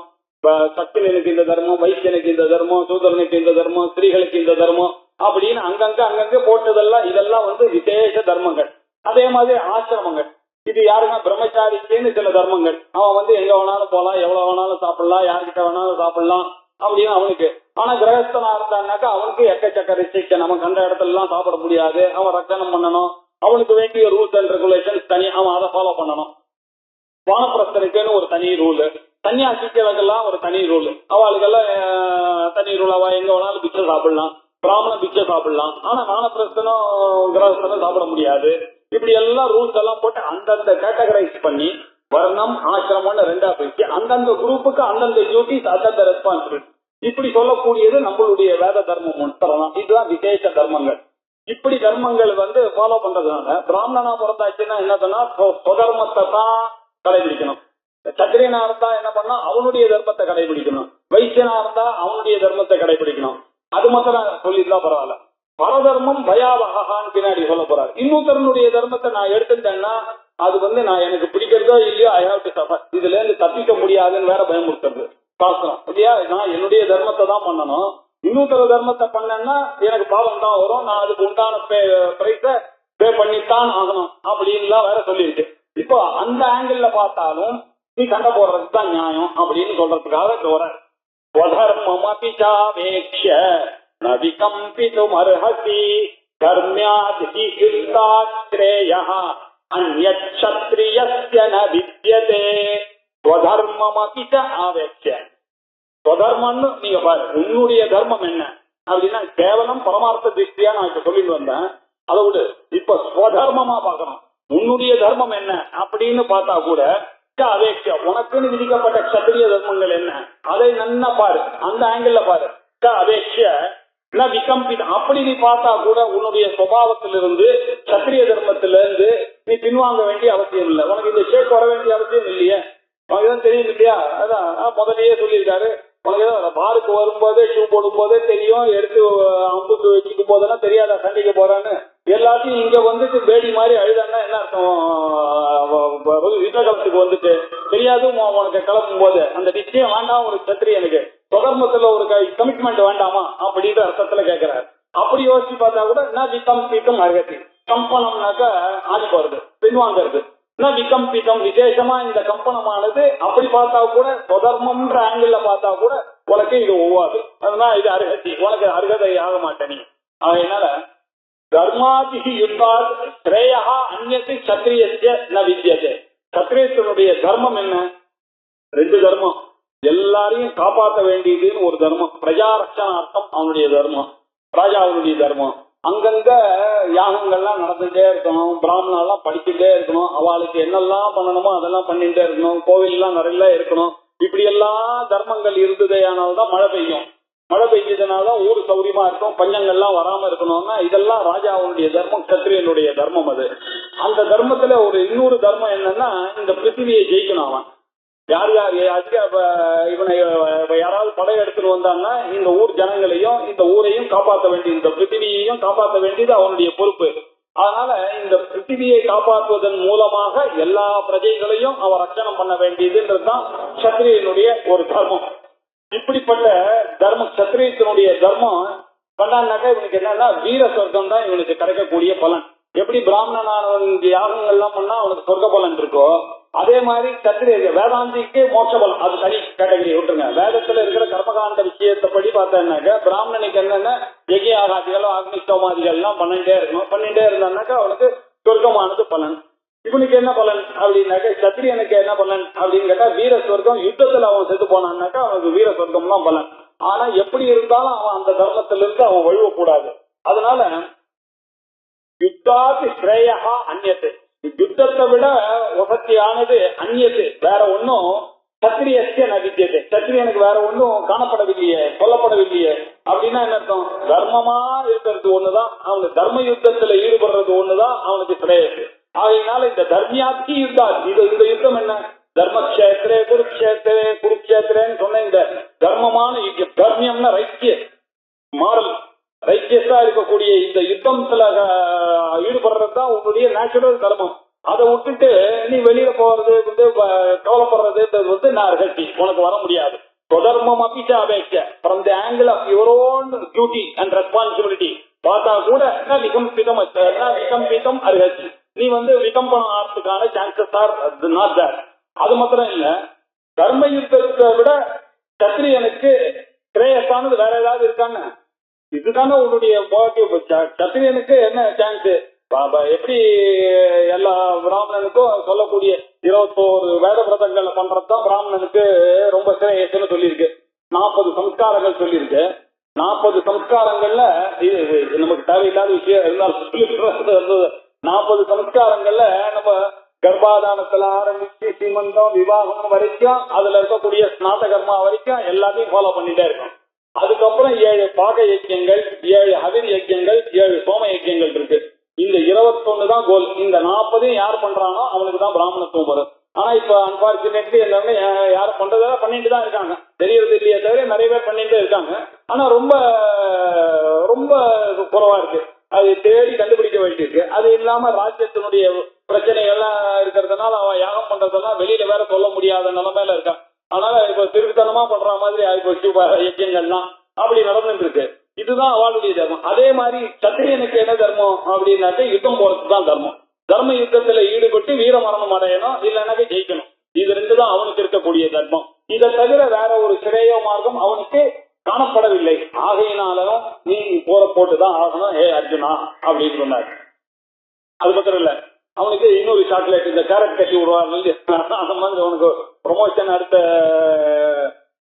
சக்தியனுக்கு இந்த தர்மம், வைசியனுக்கு இந்த தர்மம், சூதரனுக்கு இந்த தர்மம், ஸ்திரீகளுக்கு இந்த தர்மம் அப்படின்னு அங்கங்க போட்டதெல்லாம் இதெல்லாம் வந்து விசேஷ தர்மங்கள். அதே மாதிரி ஆசிரமங்கள், இது யாருன்னா பிரம்மச்சாரிக்குன்னு சில தர்மங்கள். அவன் வந்து எங்க வேணாலும் போலாம், எவ்வளவு வேணாலும் சாப்பிடலாம், யார்கிட்ட வேணாலும் சாப்பிடலாம் அப்படின்னு அவனுக்கு. ஆனா கிரகஸ்தனா இருந்தான்னாக்கா அவனுக்கு எக்கச்சக்க ரெஸ்ட்ரிக்ஷன். அவன் கண்ட இடத்துல எல்லாம் சாப்பிட முடியாது, அவன் ரட்சணம் பண்ணணும், அவனுக்கு வேண்டிய ரூல்ஸ் அண்ட் ரெகுலேஷன்ஸ் தனி, அவன் அதை ஃபாலோ பண்ணணும். வானப்பிரஸ்தனுக்குன்னு ஒரு தனி ரூல், சன்னியாசிகளுக்கெல்லாம் ஒரு தனி ரூல், அவளுக்கெல்லாம் தனி ரூல். அவ எங்க வேணாலும் பிச்சை சாப்பிடலாம், பிராமண பிச்சை சாப்பிடலாம், ஆனா வானப்பிரஸ்தனும் கிரகஸ்தனும் சாப்பிட முடியாது. இப்படி எல்லாம் ரூல்ஸ் எல்லாம் போட்டு அந்தந்த கேட்டகரைஸ் பண்ணி வர்ணம் ஆசிரமம்னு ரெண்டா பிரிச்சு அந்தந்த குரூப்புக்கு அந்தந்த டியூட்டிஸ், அந்தந்த ரெஸ்பான்சிபிலிட்டி இப்படி சொல்லக்கூடியது நம்மளுடைய வேத தர்மம் தரலாம். இதுதான் விசேஷ தர்மங்கள். இப்படி தர்மங்கள் வந்து ஃபாலோ பண்றதுனால பிராமணனா பிறந்தாச்சுன்னா என்ன சொன்னா சுதர்மத்தை தான் கடைபிடிக்கணும். சத்திரியனா இருந்தா என்ன பண்ணா அவனுடைய தர்மத்தை கடைபிடிக்கணும், வைசியனா இருந்தா அவனுடைய தர்மத்தை கடைபிடிக்கணும். அது மாத்திரம் சொல்லிட்டுதான் பரவாயில்ல. பரதர்மம் பயாவகான்னு பின்னாடி சொல்ல போறாரு. இன்னொருத்தருடைய தர்மத்தை நான் எடுத்துட்டேன்னா அது வந்து நான் எனக்கு பிடிக்கிறதோ இல்லையோ ஐ ஹாவ் டு சஃபர், இதுல இருந்து தப்பிக்க முடியாதுன்னு வேற பயமுறுத்துறது பாசனம் இல்லையா. நான் என்னுடைய தர்மத்தை தான் பண்ணணும், இன்னொருத்தர தர்மத்தை பண்ணேன்னா எனக்கு பாவம் தான் வரும், நான் அதுக்கு உண்டான பிரைஸ பே பண்ணித்தான் ஆகணும் அப்படின்லாம் வேற சொல்லியிருக்கு. இப்போ அந்த ஆங்கிள் பார்த்தாலும் நீ சண்டை போடுறதுக்கு தான் நியாயம் அப்படின்னு சொல்றதுக்காக வர தர்மமபிச்சாவேக்ஷ்ய நவிகம்பிதும் அர்ஹசி தர்ம்யாதியுக்தாஸ்ரேயः அன்யத்ஷத்ரியஸ்ய ந வித்யதே ஸ்வதர்மமபிச்ச ஆவேக்ஷ்ய. ஸ்வதர்மம்னு நீங்க பாரு, உன்னுடைய தர்மம் என்ன அப்படின்னா கேவலம் பரமார்த்த திருஷ்டியா நான் இப்ப சொல்லிட்டு வந்தேன். அதை விட இப்ப ஸ்வதர்மமா பார்க்கணும். உன்னுடைய தர்மம் என்ன அப்படின்னு பார்த்தா கூட அவேக்ஷ, உனக்குன்னு விதிக்கப்பட்ட சத்திரிய தர்மங்கள் என்ன அதை நன்னா பாரு, அந்த ஆங்கிள் பாரு. அவேக்ஷ விகம்பிதம் அப்படி நீ பார்த்தா கூட உன்னுடைய சுபாவத்திலிருந்து சத்திரிய தர்மத்திலிருந்து நீ பின்வாங்க வேண்டிய அவசியம் இல்லை. உனக்கு இந்த ஷேக் வர வேண்டிய அவசியம் இல்லையே, உனக்கு தான் தெரியும் இல்லையா. அதான் முதலையே சொல்லியிருக்காரு, உனக்கு தான் பாருக்கு வரும்போதே ஷூ போடும் போதே தெரியும், எடுத்து அம்புக்கு வச்சுக்கும் போதெல்லாம் தெரியாதா சண்டைக்கு போறான்னு. எல்லாத்தையும் இங்க வந்துட்டு பேடி மாதிரி அழுதான்னா என்ன அர்த்தம், யுத்தகலத்துக்கு வந்துட்டு தெரியாது உனக்கு கிளம்பும் போது அந்த நிச்சயம் வேண்டாம் ஒரு சத்திரியனுக்கு, தொடர்மத்துல ஒரு கமிட்மெண்ட் வேண்டாமா அப்படின்ற அர்த்தத்துல கேட்கிறாரு. அப்படி யோசிச்சு பார்த்தா கூட நான் விகம்பிதம் அருகதி, கம்பனம்னாக்கா ஆடி போறது பின்வாங்கிறது, விகம்பிதம் விசேஷமா இந்த கம்பனமானது அப்படி பார்த்தா கூட தொடர்மன்ற ஆங்கிள் பார்த்தா கூட உனக்கு இது ஒவ்வாது, அதனால இது அருகதி, உனக்கு அருகதை ஆக மாட்டே நீ. அதனால தர்மாதிகி யுத்தாத் ஸ்ரேயா அந்நியத்து சத்திரியஸ்ய ந வித்யதே. சத்திரியத்தினுடைய தர்மம் என்ன? ரெண்டு தர்மம், எல்லாரையும் காப்பாற்ற வேண்டியதுன்னு ஒரு தர்மம், பிரஜா ரட்சணார்த்தம் அவனுடைய தர்மம், ராஜாவுடைய தர்மம். அங்கங்க யாகங்கள்லாம் நடந்துட்டே இருக்கணும், பிராமணெல்லாம் படிச்சுட்டே இருக்கணும், அவளுக்கு என்னெல்லாம் பண்ணணுமோ அதெல்லாம் பண்ணிட்டே இருக்கணும், கோவில்லாம் நிறைய இருக்கணும். இப்படி எல்லாம் தர்மங்கள் இருந்ததேயானால்தான் மழை பெய்யும், மழை பெய்ஞ்சதுனால ஊர் சௌரியமா இருக்கும், பஞ்சங்கள்லாம் வராம இருக்கணும்னா இதெல்லாம் ராஜாவுடைய தர்மம், சத்திரியனுடைய தர்மம். அது அந்த தர்மத்துல ஒரு இன்னொரு தர்மம் என்னன்னா இந்த பிருத்திவியை ஜெயிக்கணும். அவன் யார் இவனை யாராவது படையெடுத்துட்டு வந்தான்னா இந்த ஊர் ஜனங்களையும் இந்த ஊரையும் காப்பாற்ற வேண்டியது, இந்த பிருத்திவியையும் காப்பாற்ற வேண்டியது அவனுடைய பொறுப்பு. அதனால இந்த பிருத்திவியை காப்பாற்றுவதன் மூலமாக எல்லா பிரஜைகளையும் அவன் ரட்சணம் பண்ண வேண்டியதுன்றதுதான் சத்திரியனுடைய ஒரு தர்மம். இப்படிப்பட்ட தர்மம் சத்திரியத்தினுடைய தர்மம் பண்ணான்னாக்கா இவனுக்கு என்னன்னா வீர சொர்க்கம் தான் இவனுக்கு கிடைக்கக்கூடிய பலன். எப்படி பிராமணனானவன் யாகங்கள்லாம் பண்ணா அவனுக்கு சொர்க்க பலன் இருக்கோ அதே மாதிரி சத்திரிய வேதாந்திக்கு மோட்ச பலம், அது தனி கேட்டகரி விட்டுருங்க. வேதத்துல இருக்கிற கர்மகாண்ட விஷயத்தைப்படி பார்த்தேன்னாக்கா பிராமணனுக்கு என்னென்ன யஜ்ய ஆகாதிகளோ அக்னிஷ்டோமாதிகள் எல்லாம் பண்ணிட்டே இருந்தான்னாக்கா அவனுக்கு சொர்க்கமானது பலன். இவனுக்கு என்ன பலன் அப்படின்னாக்கா சத்திரியனுக்கு என்ன பலன் அப்படின்னு கேட்டா வீர சொர்க்கம், யுத்தத்துல அவன் செத்து போனான்னாக்கா அவனுக்கு வீர சொர்க்கம் தான் பலன். ஆனா எப்படி இருந்தாலும் அவன் அந்த தர்மத்திலிருந்து அவன் வழுவக்கூடாது. அதனால யுத்தாதி ஸ்ரேயா அந்நியத்து, யுத்தத்தை விட வசதியானது அந்நியத்து வேற ஒன்னும் சத்திரியஸ்ய ந வித்யதே, சத்திரியனுக்கு வேற ஒன்றும் காணப்படவில்லையே, சொல்லப்படவில்லையே. அப்படின்னா என்ன அர்த்தம்? தர்மமா இருக்கிறது ஒண்ணுதான் அவனுக்கு, தர்ம யுத்தத்துல ஈடுபடுறது ஒண்ணுதான் அவனுக்கு சிரேயஸ். ஆகையினால இந்த தர்மியாத்தி யுத்தா, இந்த யுத்தம் என்ன, தர்மக்ஷேத்திரே குருக்ஷேத்திரேன்னு சொன்ன இந்த தர்மமான யுத்தம், தர்மியம்னா ரைக்கிய மாரல், ரைக்கியஸா இருக்கக்கூடிய இந்த யுத்தத்துல ஈடுபடுறதுதான் உன்னுடைய நேச்சுரல் தர்மம். அதை விட்டுட்டு நீ வெளியில போறது வந்து கவலைப்படுறது நான் ரகசி உனக்கு வர முடியாது. தொடர்மம் அபிச்ச அபேட்ச from the angle of your own duty and responsibility பார்த்தா கூட விகம்பிதம் அருகசி, நீ வந்து விகம்பனம் ஆகிறதுக்கான சான்சஸ் ஆர் நாட் தேர். அது மாத்திரம் இல்ல, தர்ம யுத்தத்தை விட சத்திரியனுக்கு கிரேயஸானது வேற ஏதாவது இருக்கான்னு, இதுதானே உன்னுடைய பாசிட்டிவ். சத்திரியனுக்கு என்ன சான்ஸ்? எப்படி எல்லா பிராமணனுக்கும் சொல்லக்கூடிய 21 வேத விரதங்களை பண்றதுதான் பிராமணனுக்கு ரொம்ப சிரேயஸ்னு சொல்லியிருக்கு. 40 சம்ஸ்காரங்கள் சொல்லியிருக்கு. 40 சம்ஸ்காரங்கள்ல இது நமக்கு தேவையில்லாத விஷயம் இருந்தாலும் 40 சம்ஸ்காரங்கள்ல நம்ம கர்ப்பாதானத்துல ஆரம்பிச்சு சீமந்தம் விவாகம் வரைக்கும் அதுல இருக்கக்கூடிய ஸ்நாதகர்மா வரைக்கும் எல்லாத்தையும் ஃபாலோ பண்ணிட்டே இருக்கோம். அதுக்கப்புறம் 7 பாக யஜ்யங்கள், 7 ஹவிர் யஜ்யங்கள், 7 சோம யஜ்யங்கள் இருக்கு. இந்த 21 தான் கோல். இந்த 40 யார் பண்றானோ அவனுக்கு தான் பிராமணத்துவம் வரும். ஆனா இப்ப அன்பார்ச்சுனேட்லி எல்லாமே யாரும் பண்றதெல்லாம் பண்ணிட்டு தான் இருக்காங்க, தெரியறது இல்லையே தவிர நிறைய பேர் பண்ணிட்டு இருக்காங்க. ஆனா ரொம்ப ரொம்ப குறைவா இருக்கு, அது தேடி கண்டுபிடிக்க வேண்டியிருக்கு. அது இல்லாம ராஜ்யத்தினுடைய பிரச்சனைகள்லாம் இருக்கிறதுனால அவன் யாகம் பண்றதெல்லாம் வெளியில வேற சொல்ல முடியாத நிலைமையில இருக்கான். அதனால இப்ப திருத்தனமா பண்ற மாதிரி ஆயிப்போச்சு யஜ்யங்கள்லாம், அப்படி நடந்துட்டு இருக்கு. இதுதான் அவளுடைய தர்மம். அதே மாதிரி சத்திரியனுக்கு என்ன தர்மம் அப்படின்னாக்க யுத்தம் போறது தான் தர்மம். தர்ம யுத்தத்துல ஈடுபட்டு வீர மரணம் அடையணும், இல்லைன்னாக்க ஜெயிக்கணும். இது 2 தான் அவனுக்கு இருக்கக்கூடிய தர்மம். இதை தவிர வேற ஒரு சிரேய மார்க்கம் அவனுக்கு காணப்படவில்லை. ஆகையினாலும் நீ போற போட்டுதான் ஆகணும் ஹே அர்ஜுனா அப்படின்னு சொன்னார். அது மாத்திரம் இல்ல, அவனுக்கு இன்னொரு சாக்லேட், இந்த கேரட் கட்டி விடுவார்கள் அந்த மாதிரி அவனுக்கு ப்ரொமோஷன் அடுத்த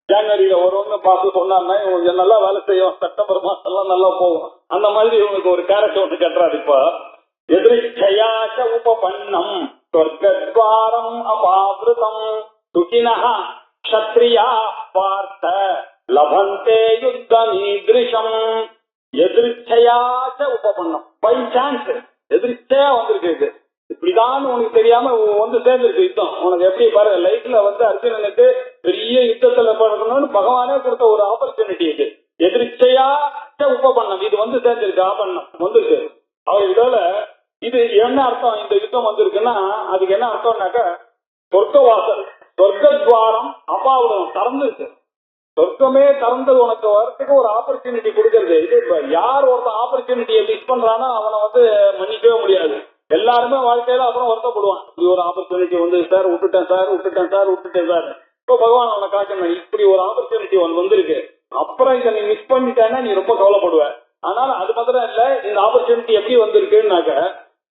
ஜனவரியில வரும்னு பார்த்து சொன்னாருன்னா இவங்க நல்லா வேலை செய்யும், செப்டம்பர் மாசம் நல்லா போகும். அந்த மாதிரி இவனுக்கு ஒரு கேரட் ஒன்று கட்டுறாரு. இப்ப எதிர்ச்சயாச்ச உபபன்னம் சொர்க்கத்வாரம் அபாவிருதம் சுகினஹ க்ஷத்ரியா பார்த்த லபந்தே யுத்தமீத்ரிஷம். எதிர்ச்சயாச்ச உபபன்னம், பை சான்ஸ் எதிர்ச்சையா வந்திருக்கு. இப்படிதான் உனக்கு தெரியாம வந்து சேர்ந்துருக்கு யுத்தம். உனக்கு எப்படி பாருங்க, லைஃப்ல வந்து அர்ஜுனனுக்கு பெரிய யுத்தத்துல பழக்கணும்னு பகவானே கொடுத்த ஒரு ஆப்பர்ச்சுனிட்டி இது. எதிர்ச்சையா உபபன்னம், இது வந்து சேர்ந்திருக்கு, ஆபரணம் வந்திருக்கு அவர். இதோட இது என்ன அர்த்தம்? இந்த யுத்தம் வந்திருக்குன்னா அதுக்கு என்ன அர்த்தம்னாக்க சொர்க்க வாசல், சொர்க்கத்வாரம் அபாவிடம் திறந்துருக்கு. சொர்க்கமே திறந்தது உனக்கு வரத்துக்கு ஒரு ஆப்பர்ச்சுனிட்டி கொடுக்கறது. இது யார் ஒருத்தன் ஆப்பர்ச்சுனிட்டியை மிஸ் பண்றானோ அவனை வந்து மன்னிக்கவே முடியாது. எல்லாருமே வாழ்க்கையில அப்புறம் வருத்தப்படுவான், இப்படி ஒரு ஆப்பர்ச்சுனிட்டி வந்து சார் விட்டுட்டேன் சார். இப்போ பகவான் அவனை காட்டணும், இப்படி ஒரு ஆப்பர்ச்சுனிட்டி ஒன்று வந்திருக்கு, அப்புறம் இதை நீ மிஸ் பண்ணிட்டேன்னா நீ ரொம்ப கவலைப்படுவ. அதனால அது மாத்திரம் இல்ல, இந்த ஆப்பர்ச்சுனிட்டி எப்படி வந்திருக்குன்னாக்க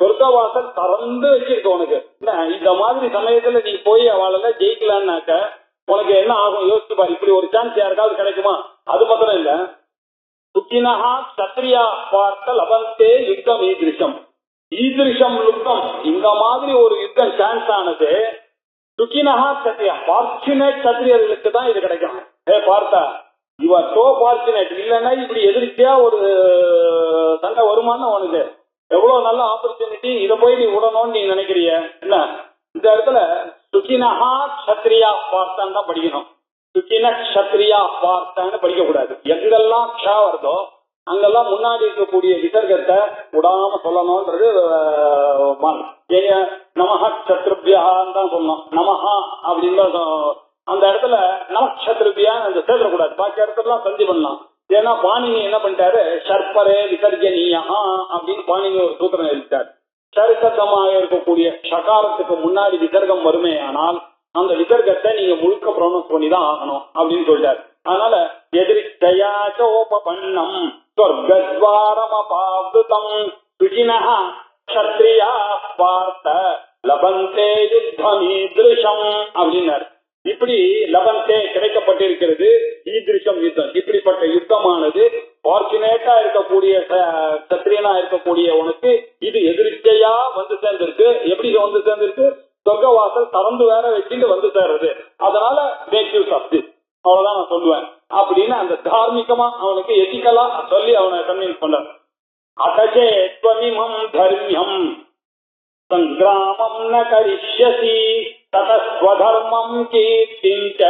சொர்க்கவாசல் திறந்து வச்சிருக்கு உனக்கு. இந்த மாதிரி சமயத்துல நீ போய் அவளால ஜெயிக்கலான்னாக்க உனக்கு என்ன ஆகும் யோசிச்சு பாரு. இப்படி ஒரு சான்ஸ் யாருக்காவது கிடைக்குமா? அது மாத்திரம் இல்ல, சுக்கினஹா சத்ரியா பார்த்த லபந்தே யுத்தம் ஈதிருஷம். ஈதிருஷம் லுப்தம், இந்த மாதிரி ஒரு யுத்தம் சான்ஸ் ஆனது சுக்கினஹா சத்ரியா, ஃபார்ச்சுனேட் சத்ரியர்களுக்கு தான் இது கிடைக்கும். பார்த்தா யுவர் சோ ஃபார்ச்சுனேட். இல்லைன்னா இப்படி எதிர்த்தியா ஒரு சண்டை வருமானு உனக்கு எவ்வளவு நல்ல ஆப்பர்ச்சுனிட்டி, இதை போய் நீ விடணும்னு நீ நினைக்கிறிய என்ன? இந்த இடத்துல சுக்கினஹா க்ஷத்ரியா பார்த்தான்னு தான் படிக்கணும். சுக்கின க்ஷத்ரியா பார்த்தான்னு படிக்க கூடாது. எங்கெல்லாம் க்ஷா வருதோ அங்கெல்லாம் முன்னாடி இருக்கக்கூடிய விசர்க்கத்தை விடாம சொல்லணும்ன்றது நமஹா க்ஷத்ருபியான்னு தான் சொல்லணும். நமஹா அப்படின்னு அந்த இடத்துல நமக்ஷத்ருபியான்னு அந்த சேர்க்கக்கூடாது. பாக்கி இடத்துலாம் சந்தி பண்ணலாம். ஏன்னா பாணினி என்ன பண்ணிட்டாரு, ஷர்பரே விசர்ஜனியா அப்படின்னு பாணினி ஒரு சூத்திரம் எழுதிட்டார். சரிசத்தமாக இருக்கக்கூடிய ஷகாரத்துக்கு முன்னாடி விசர்க்கம் வருமே, ஆனால் அந்த விசர்க்கத்தை நீங்க முழுக்க ப்ரொனவுன்ஸ் பண்ணி தான் ஆகணும் அப்படின்னு சொல்லிட்டாரு. அதனால எதிரிச்சயாச்சோபன்னம் சொர்க்கத்வாரம் அபாவிருதம் சுஜினஹ க்ஷத்ரியா பார்த்த லபந்தே யுத்தமீத்ருஷம் அப்படின்னாரு. இப்படி லபந்தே கிடைக்கப்பட்டிருக்கிறது ஈதிருஷம் யுத்தம். இப்படிப்பட்ட யுத்தமானது ஃபார்ச்சுனேட்டா இருக்கக்கூடிய சத்திரியனா இருக்கக்கூடிய உனக்கு இது எதிர்ச்சையா வந்து சேர்ந்திருக்கு. எப்படி வந்து சேர்ந்திருக்கு? சொர்க்கவாசல் திறந்து வேற வச்சுட்டு வந்து சேர்றது. அதனால தார்மீகமா அவனுக்கு எதிக்கலா சொல்லி அவனை கன்வின்ஸ் பண்றார். அடச்சே ஸ்வமிமம் தர்மியம் சங்கிராமம் ந கரிஷ்யசி ததஸ்வதர்மம் கீர்த்திஞ்ச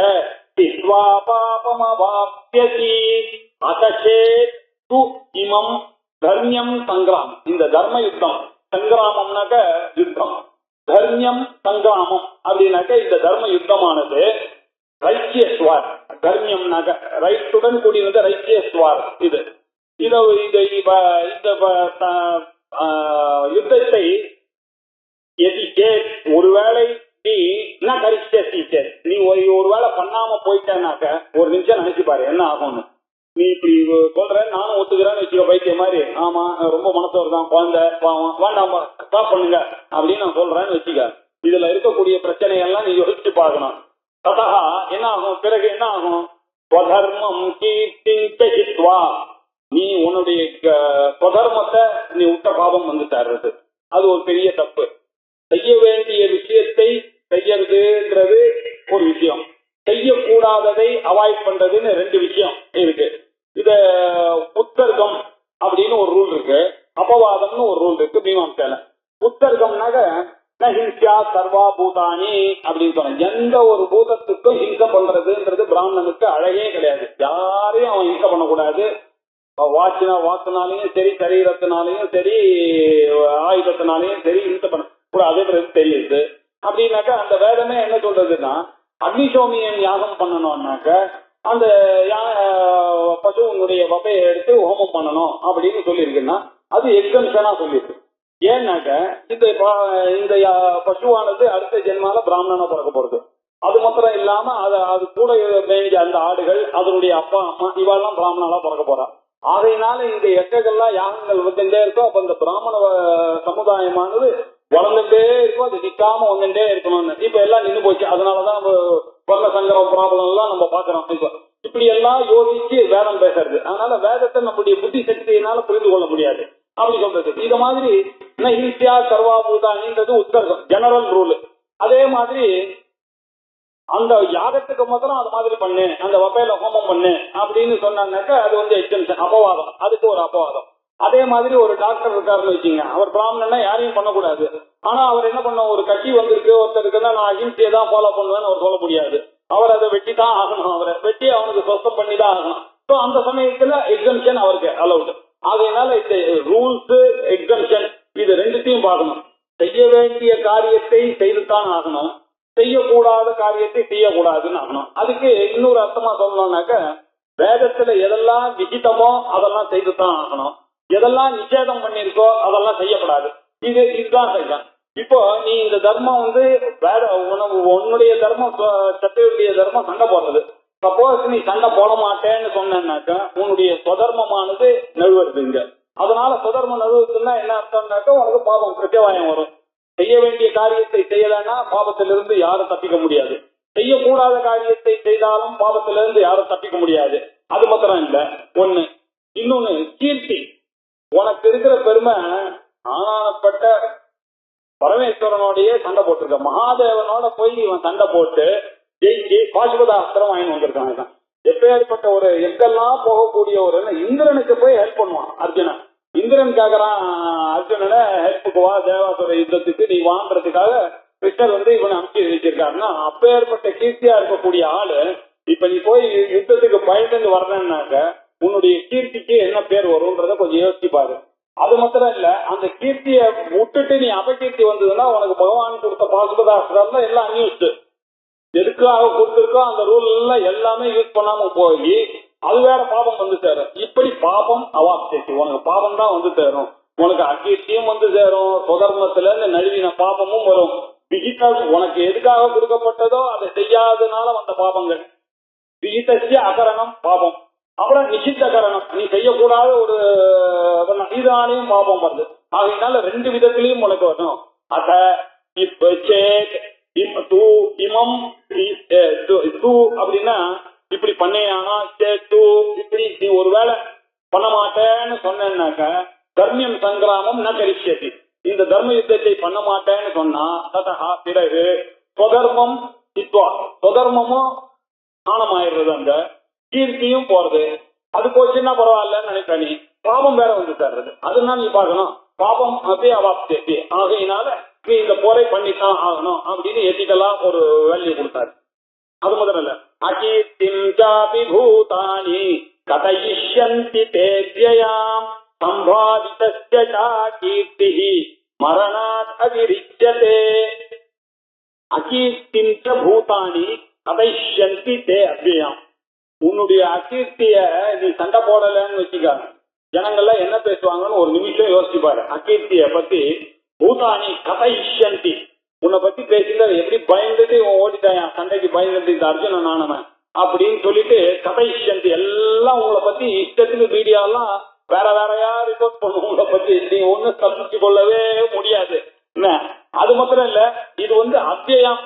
தித்வா பாபமவாப்யசி. அடச்சே து இமம் தர்மியம் சங்கிராமம். இந்த தர்ம யுத்தம், சங்கிராமம்னாக்க யுத்தம், தர்மியம் சங்கிராமம் அப்படின்னாக்க இந்த தர்ம யுத்தமானது ரைச்சியஸ் வார். தர்மியம்னாக்க ரைட்டுடன் கூடியது ரைச்சியஸ் வார். இது இந்த யுத்தத்தை ஒருவேளை நீ என்ன கரிஷ்ட நீ ஒருவேளை பண்ணாம போயிட்டேனாக்க ஒரு நிமிஷம் நினைச்சு பாரு என்ன ஆகும்னு. நீ இப்படி சொல்ற, நானும் ஒத்துக்கிறேன்னு வச்சுக்க பைத்திய மாதிரி, ஆமா ரொம்ப மனசு வருதான், குழந்தை பாவம், வேண்டாம் ஸ்டாப் பண்ணுங்க அப்படின்னு நான் சொல்றேன்னு வச்சுக்க. இதுல இருக்கக்கூடிய பிரச்சனை எல்லாம் நீ யோசிச்சு பார்க்கணும். ததா என்ன ஆகும், பிறகு என்ன ஆகும், ஸ்வதர்மம் கீர்த்தித்வா, நீ உன்னுடைய ஸ்வதர்மத்தை நீ விட்ட பாவம் வந்து தர்றது, அது ஒரு பெரிய தப்பு. செய்ய வேண்டிய விஷயத்தை செய்யறதுன்றது ஒரு விஷயம், செய்யக்கூடாததை அவாய்ட் பண்றதுன்னு ரெண்டு விஷயம் இருக்கு. இத உத்தர்கம் அப்படின்னு ஒரு ரூல் இருக்கு, அபவாதம்னு ஒரு ரூல் இருக்கு மீமாம்சால. உத்தர்கம்னாக ஹிம்சா சர்வா பூதானி அப்படின்னு சொன்ன, எந்த ஒரு பூதத்துக்கும் ஹிம்சை பண்றதுன்றது பிராமணனுக்கு அழகே கிடையாது. யாரையும் அவன் ஹிம்சை பண்ணக்கூடாது. வாக்குனாலையும் சரி, சரீரத்தினாலையும் சரி, ஆயுதத்தினாலையும் சரி ஹிம்சை பண்ண கூடாதுன்றது தெரியுது. அப்படின்னாக்க அந்த வேதமே என்ன சொல்றதுன்னா, அக்னிசோமியன் யாகம் பண்ணணும்னாக்க அந்த பசுவனுடைய வகையை எடுத்து ஹோமம் பண்ணணும் அப்படின்னு சொல்லியிருக்குன்னா அது எக்ஸம்ஷனா சொல்லியிருக்கு. ஏன்னாக்க இந்த பசுவானது அடுத்த ஜென்மால பிராமணனா பிறக்க போறது. அது மாத்திரம் இல்லாம அது கூட மேய்ஞ்ச அந்த ஆடுகள், அதனுடைய அப்பா அம்மா இவெல்லாம் பிராமணாலா பிறக்க போறா. ஆகையினால இந்த எக்கங்கள்லாம் யாகங்கள் வந்துட்டே இருக்கும். அப்ப இந்த பிராமண சமுதாயமானது வளர்ந்துட்டே இருக்கும், அது நிக்காம வந்துட்டே இருக்கணும்னு. இப்ப எல்லாம் நின்று போச்சு. அதனாலதான் வர்ண சங்கரம் ப்ராப்ளம் எல்லாம் நம்ம பாக்குறோம். இப்ப இப்படி எல்லாம் யோசிச்சு வேதம் பேசுறது. அதனால வேதத்தை நம்முடைய புத்தி சக்தியினால புரிந்து கொள்ள முடியாது அப்படி சொல்றது. இது மாதிரி ஹிம்சா சர்வாபூதானின்றது உத்தர்கம், ஜெனரல் ரூல். அதே மாதிரி அந்த யாகத்துக்கு மாத்திரம் அது மாதிரி பண்ணு, அந்த வகையில ஹோமம் பண்ணு அப்படின்னு சொன்னாங்கன்னாக்க அது வந்து எக்ஸம்ஷன், அபவாதம், அதுக்கு ஒரு அபவாதம். அதே மாதிரி ஒரு டாக்டர் இருக்காருன்னு வச்சுங்க, அவர் பிராமணன்னா யாரையும் பண்ணக்கூடாது. ஆனா அவர் என்ன பண்ண, ஒரு கட்சி வந்திருக்கு ஒருத்தருக்குன்னா நான் அகிம்சையை தான் ஃபாலோ பண்ணுவேன்னு அவர் சொல்ல முடியாது. அவர் அதை வெட்டி தான் ஆகணும், அவரை வெட்டி அவனுக்கு சொஸ்தம் பண்ணி தான் ஆகணும். ஸோ அந்த சமயத்துல எக்ஸம்ஷன் அவருக்கு அலவுடு. அதனால இந்த ரூல்ஸ் எக்ஸம்ஷன் இது ரெண்டுத்தையும் பார்க்கணும். செய்ய வேண்டிய காரியத்தை செய்துதான் ஆகணும், செய்யக்கூடாத காரியத்தை செய்யக்கூடாதுன்னு ஆகணும். அதுக்கு இன்னொரு அர்த்தமா சொல்லணும்னாக்க, வேதத்துல எதெல்லாம் விகிதமோ அதெல்லாம் செய்துதான் ஆகணும், எதெல்லாம் நிஷேதம் பண்ணிருக்கோ அதெல்லாம் செய்யப்படாது. இதுதான் செய்யலாம். இப்போ நீ இந்த தர்மம் வந்து வேற உன்னுடைய தர்மம், சத்தியுடைய தர்மம் சண்டை போடுறது. சப்போஸ் நீ சண்டை போட மாட்டேன்னு சொன்னாக்க உன்னுடைய சுதர்மமானது நழுவுறதுங்க. அதனால சுதர்மம் நழுவுதுன்னா என்ன அர்த்தம்னாக்க உனக்கு பாவம் பிரத்யவாயம் வரும். செய்ய வேண்டிய காரியத்தை செய்யலன்னா பாவத்திலிருந்து யாரும் தப்பிக்க முடியாது. செய்யக்கூடாத காரியத்தை செய்தாலும் பாவத்திலிருந்து யாரும் தப்பிக்க முடியாது. அது மாத்திரம் இல்ல, ஒண்ணு. இன்னொன்னு கீர்த்தி. உனக்கு இருக்கிற பெருமை ஆனானப்பட்ட பரமேஸ்வரனோடய சண்டை போட்டிருக்க, மகாதேவனோட போய் இவன் சண்டை போட்டு ஜெயிச்சு பாசுபதாஸ்திரம் வாங்கி வந்திருக்கான். எப்பேற்பட்ட ஒரு எங்கெல்லாம் போகக்கூடிய ஒரு இந்திரனுக்கு போய் ஹெல்ப் பண்ணுவான் அர்ஜுனன். இந்திரன் கேக்குறான் அர்ஜுனனை, ஹெல்ப்புக்கு வா தேவாசுர யுத்தத்துக்கு நீ வான்றதுக்காக கிருஷ்ணர் வந்து இவனை அனுப்பிச்சு வச்சிருக்காருன்னா, அப்பேற்பட்ட கீர்த்தியா இருக்கக்கூடிய ஆளு இப்ப நீ போய் யுத்தத்துக்கு பயந்து வரணும்னாக்க உன்னுடைய கீர்த்திக்கு என்ன பேர் வரும்ன்றத கொஞ்சம் யோசிச்சு பாரு. அது மாத்திரம் இல்ல, அந்த கீர்த்திய விட்டுட்டு நீ அபகீர்த்தி வந்ததுன்னா உனக்கு பகவான் கொடுத்த பாசுபதாஸ்திரம் தான் எல்லாம் அன்யூஸ்டு. எதுக்காக கொடுத்துருக்கோ அந்த ரூல் எல்லாம் எல்லாமே யூஸ் பண்ணாம போய் அது வேற பாபம் வந்து சேரும். இப்படி பாபம் அவாப்தி, உனக்கு பாபம் தான் வந்து சேரும். உனக்கு அகீர்த்தியும் வந்து சேரும், சுதர்மத்துல இருந்து நழுவின பாபமும் வரும். விகிதம் உனக்கு எதுக்காக கொடுக்கப்பட்டதோ அதை செய்யாதனால வந்த பாபங்கள். விகிதத்திய அகரணம் பாபம், அப்புறம் நிஷித்த கரணம், நீ செய்யக்கூடாத ஒரு இதனாலையும் பாபம் வருது. ஆகையினால ரெண்டு விதத்திலையும் உனக்கு வரும். அத இப்ப இமம் அப்படின்னா இப்படி பண்ணேனா இப்படி நீ ஒரு வேலை பண்ண மாட்டேன்னு சொன்னாக்க தர்மியம் சங்கிராமம் ந கரிஷ்யதி, இந்த தர்ம யுத்தத்தை பண்ண மாட்டேன்னு சொன்னா ததா பிறகு சுதர்மம் சுதர்மமும் ஆனமாயிடுறது, அந்த கீர்த்தியும் போறது. அது போச்சுன்னா பரவாயில்லன்னு நினைப்ப நீ. பாபம் வேற வந்து தர்றது, அதுதான் நீ பார்க்கணும். பாபம் அப்படியே அவாப்தி ஆகையினால நீ இந்த போரை பண்ணித்தான் ஆகணும் அப்படின்னு எத்திக்கலா ஒரு வேல்யூ கொடுத்தாரு. அது முதல்ல அகீர்த்திம் ஜாபி பூதானி கதயிஷ்யந்தி தேவ்யயாம் சம்பாவிதஸ்ய ச கீர்த்திஹி மரணாத் அதிரிச்யதே. அகீர்த்திம் ச பூதானி கதயிஷ்யந்தி தே அவ்யயாம். உன்னுடைய அகீர்த்திய நீ சண்டை போடலன்னு வச்சுக்க, ஜனங்கள்லாம் என்ன பேசுவாங்கன்னு ஒரு நிமிஷம் யோசிப்பாரு. அகீர்த்திய பத்தி பூதானி கதயிஷ்யந்தி, உன்னை பத்தி பேசிட்டு எப்படி பயந்துட்டு ஓடிட்டாயா சண்டைக்கு, பயந்துட்டு இந்த அர்ஜுனன் ஆனவன் அப்படின்னு சொல்லிட்டு கதயிஷ்யந்தி எல்லாம் உங்களை பத்தி இஷ்டத்துக்கு மீடியாலாம் வேற வேறையா ரிப்போர்ட் பண்ணும். உங்களை பத்தி நீ ஒன்னும் தப்பிச்சு கொள்ளவே முடியாது. என்ன அது மாத்திரம் இல்ல, இது அத்தியம்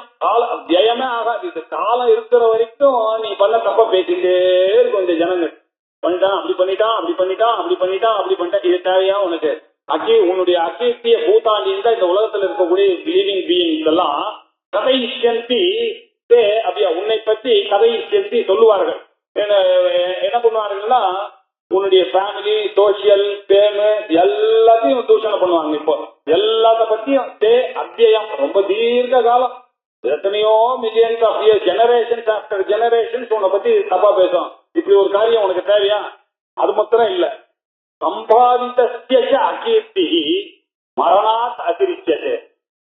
அத்தியமே ஆகாது. இது காலம் இருக்கிற வரைக்கும் நீ பண்ண தப்ப பேசிட்டே இருக்கும். இந்த ஜனங்கள் பண்ணிட்டான், அப்படி பண்ணிட்டான், அப்படி பண்ணிட்டான், அப்படி பண்ணிட்டான், அப்படி பண்ணிட்டான். இது தேவையா உனக்கு? உன்னுடைய அகீர்த்திய பூதாண்டின்னு தான் இந்த உலகத்துல இருக்கக்கூடிய லிவிங் பீயிங்ஸ் எல்லாம் கதைஷ்யந்தி அப்படியா உன்னை பத்தி கதைஷ்யந்தி சொல்லுவார்கள். என்ன பண்ணுவார்கள்னா உன்னுடைய ஃபேமிலி, சோசியல், பேமு எல்லாத்தையும் தூஷணம் பண்ணுவாங்க. இப்போ எல்லாத்த பத்தியும் அத்தியம் ரொம்ப தீர்க்க காலம், எத்தனையோ millions of years, generations after generations உன்னை பத்தி தப்பா பேசும். இப்படி ஒரு காரியம் உனக்கு தேவையா? அது மாத்திரம் இல்ல, சம்பாதித்த அகீர்த்தி மரணாத் அதிரிச்சது.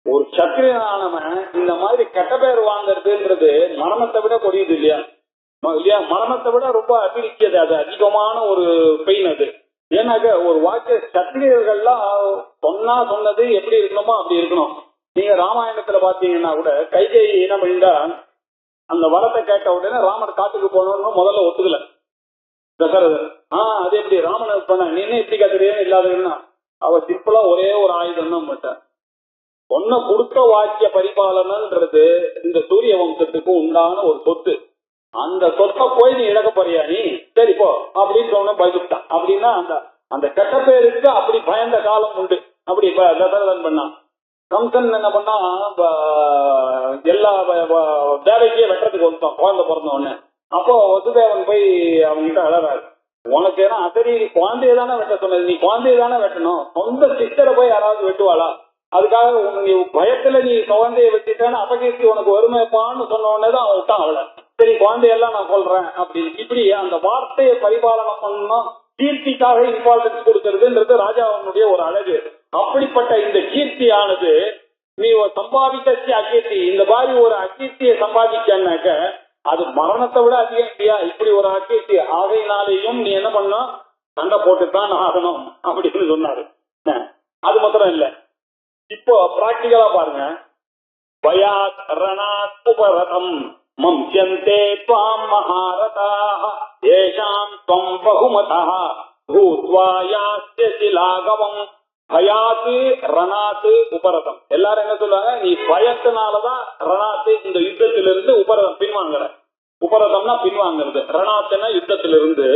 ஒரு சத்திரியனானவன் இந்த மாதிரி கெட்ட பேர் வாங்கறதுன்றது மரணத்தை விட கொடியது இல்லையா? இல்லையா? மரணத்தை விட ரொம்ப அதிரிச்சது, அது அதிகமான ஒரு பெயின் அது. ஏன்னாக்க ஒரு வாக்கிய சத்திரியர்கள்லாம் சொன்னது எப்படி இருக்கணுமோ அப்படி இருக்கணும். நீங்க ராமாயணத்துல பாத்தீங்கன்னா கூட கைகேயி என்ன பண்ணிட்டா, அந்த வரத்தை கேட்ட உடனே ராமர் காட்டுக்கு போனோம்னு முதல்ல ஒத்துக்கல தசரதர். அது எப்படி ராமன் பண்ண, நீ என்ன இப்படி கேட்கறேன்னு இல்லாதன்னா அவ சிம்பிளா ஒரே ஒரு ஆயுதம் தான் மாட்டார். ஒன்ன கொடுத்த வாக்கிய பரிபாலனன்றது இந்த சூரிய வம்சத்துக்கு உண்டான ஒரு சொத்து. அந்த சொத்தை போய் நீ இழக்க போறியா நீ? சரி போ அப்படின்னு சொன்ன பயந்துட்டான். அப்படின்னா அந்த கெட்ட பேருக்கு அப்படி பயந்த காலம் உண்டு. அப்படி தசரதன் பண்ணான். கம்சன் என்ன பண்ணா, எல்லா தேவைக்கே வெட்டுறதுக்கு வந்துட்டான் குழந்தை பிறந்த உடனே. அப்போ வசுதேவன் போய் அவன்கிட்ட அழறாரு, உனக்கு ஏன்னா அசரி குழந்தைய தானே வெட்ட சொன்னது, நீ குழந்தைய தானே வெட்டணும், சொந்த சிஸ்டரை போய் யாராவது வெட்டுவாளா? அதுக்காக நீ பயத்துல நீ குழந்தைய வெட்டிட்டேன்னு அபகீர்த்தி உனக்கு வறுமைப்பான்னு சொன்ன உடனே தான் அவன் விட்டான் அவளை. சரி குழந்தையெல்லாம் நான் சொல்றேன் அப்படின்னு. இப்படி அந்த வார்த்தையை பரிபாலனம் பண்ணணும், கீர்த்திக்காக இம்பார்ட்டன்ஸ் கொடுக்கறதுன்றது ராஜாவனுடைய ஒரு அழகு. அப்படிப்பட்ட இந்த கீர்த்தியானது நீ ஒரு சம்பாதிக்க அகீர்த்தி, இந்த மாதிரி ஒரு அகீர்த்தியை சம்பாதிச்சாக்க அது மரணத்தை விட அதிகம் இல்லையா? இப்படி ஒரு அகீர்த்தி ஆகையினாலேயும் நீ என்ன பண்ணணும், சண்டை போட்டுத்தான் ஆகணும் அப்படின்னு சொன்னாரு. அது மாத்திரம் இல்ல, இப்போ பிராக்டிகலா பாருங்க. பயாத் ரணாத் உபரதம் மம்யந்தே த்வாம் மஹாரதாஹ ஏஷாம் த்வம் பகுமதஹ பூத்வா யாஸ்யசி லாகவம். பயாத்து ரணாத்து உபரதம். எல்லாரும் என்ன சொல்லுவாங்க, நீ பயத்தினாலதான் ரணாத்து இந்த யுத்தத்திலிருந்து உபரதம் பின்வாங்குற. உபரதம்னா பின்வாங்கிறது, ரணாத்துனா யுத்தத்திலிருந்து.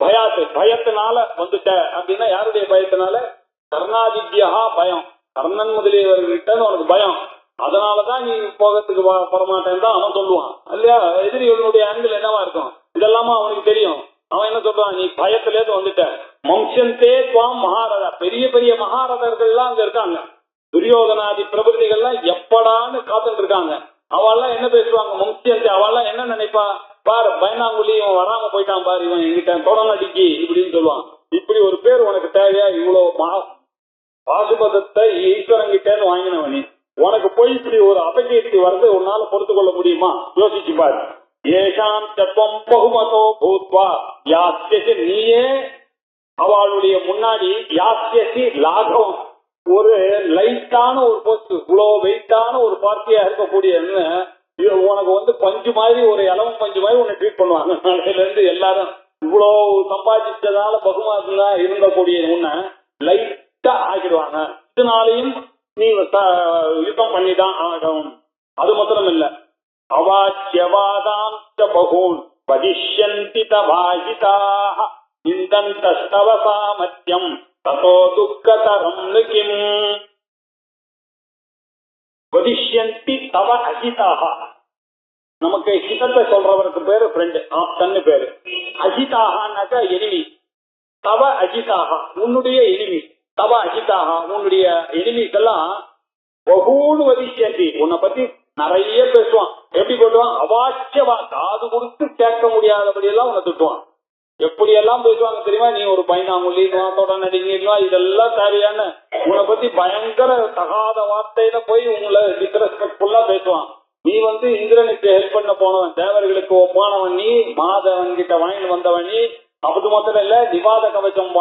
பயாத்து பயத்தினால வந்துட்ட அப்படின்னா யாருடைய பயத்தினால? கர்ணாதித்யா பயம், கர்ணன் முதலியவர்கிட்ட உனக்கு பயம், அதனாலதான் நீ போகத்துக்கு வரமாட்டேன்னு தான் அவன் சொல்லுவான் இல்லையா? எதிரிகளுடைய ஆங்கிள் என்னவா இருக்கும் இதெல்லாமா அவனுக்கு தெரியும். அவன் என்ன சொல்றான், நீ பயத்திலேருந்து வந்துட்ட. மம்சந்தே துவாம் மகாரதா, பெரிய பெரிய மகாரதர்கள்லாம் அங்க இருக்காங்க. துரியோதனாதி பிரபுதிகள்லாம் எப்படான்னு காத்துட்டு இருக்காங்க. அவெல்லாம் என்ன பேசுவாங்க, மம்சந்தே அவெல்லாம் என்ன நினைப்பா, பாரு பயனாங்குழி இவன் வராம போயிட்டான் பாரு, இவன் எங்கிட்ட தொடர்நடிக்கி இப்படின்னு சொல்லுவான். இப்படி ஒரு பேர் உனக்கு தேவையா? இவ்வளவு பாசுபதத்தை ஈஸ்வரங்கிட்டேன்னு வாங்கினவனி உனக்கு போய் இப்படி ஒரு அபகீர்த்தி வருது, உன்னால பொறுத்து கொள்ள முடியுமா? யோசிச்சு பாரு. ஏஷாம் தத்துவம் பகுமதோ பூத்வா யாஸ்யசி, நீயே அவளுடைய முன்னாடி யாஸ்யசி லாகவம், ஒரு லைட்டான ஒரு போஸ்ட், இவ்வளவு வெயிட்டான ஒரு பார்ட்டியா இருக்கக்கூடிய உனக்கு பஞ்சு மாதிரி, ஒரு இளவும் பஞ்சு மாதிரி உன்னை ட்ரீட் பண்ணுவாங்க. நாளையில இருந்து எல்லாரும் இவ்வளவு சம்பாதிச்சதால பகுமானா இருந்தக்கூடிய உன்னை லைட்டா ஆக்கிடுவாங்க. இதனாலையும் நீ யுத்தம் பண்ணிதான் ஆகும். அது மாத்திரம் இல்ல, அவாச்சியவாதாம் பகூன் பதிஷ்யந்தி தவாஹிதாஹ இந்தந்தஸ்தவ சாமத்யம் ததோ துக்கதரம் கிம். பதிஷ்யந்தி தவ அஹிதாஹ, நமக்கு ஹிதத்தை சொல்றவருக்கு பேரு ஃப்ரெண்டு, ஆப்தன்னு பேரு. அஜிதாகனாக்கா எனிமி, தவ அஜிதாக உன்னுடைய எனிமி, தவ அஜிதாக உன்னுடைய எனிமிஸ் எல்லாம் பகூன்னு வதிஷந்தி உன்னை பத்தி நிறைய பேசுவான். எப்படி போட்டுவான்? அவாச்சியவா காது கொடுத்து கேட்க முடியாதபடி எல்லாம் உன்னை திட்டுவான். எப்படி எல்லாம் பேசுவாங்க தெரியுமா? நீ ஒரு பைனாங்குள்ளின்வா, தொடநடிங்கின்வா, இதெல்லாம் தேவையான உன்னை பத்தி பயங்கர தகாத வார்த்தையில போய் உங்களை டிஸ்ரெஸ்பெக்ட்ஃபுல்லா பேசுவான். நீ இந்திரனுக்கு ஹெல்ப் பண்ண போனவன், தேவர்களுக்கு ஒப்பானவன் நீ, மாதவன் கிட்ட வாங்கிட்டு வந்தவன் நீ. அது மாத்திரம் இல்ல, நிவாத கவச்சம்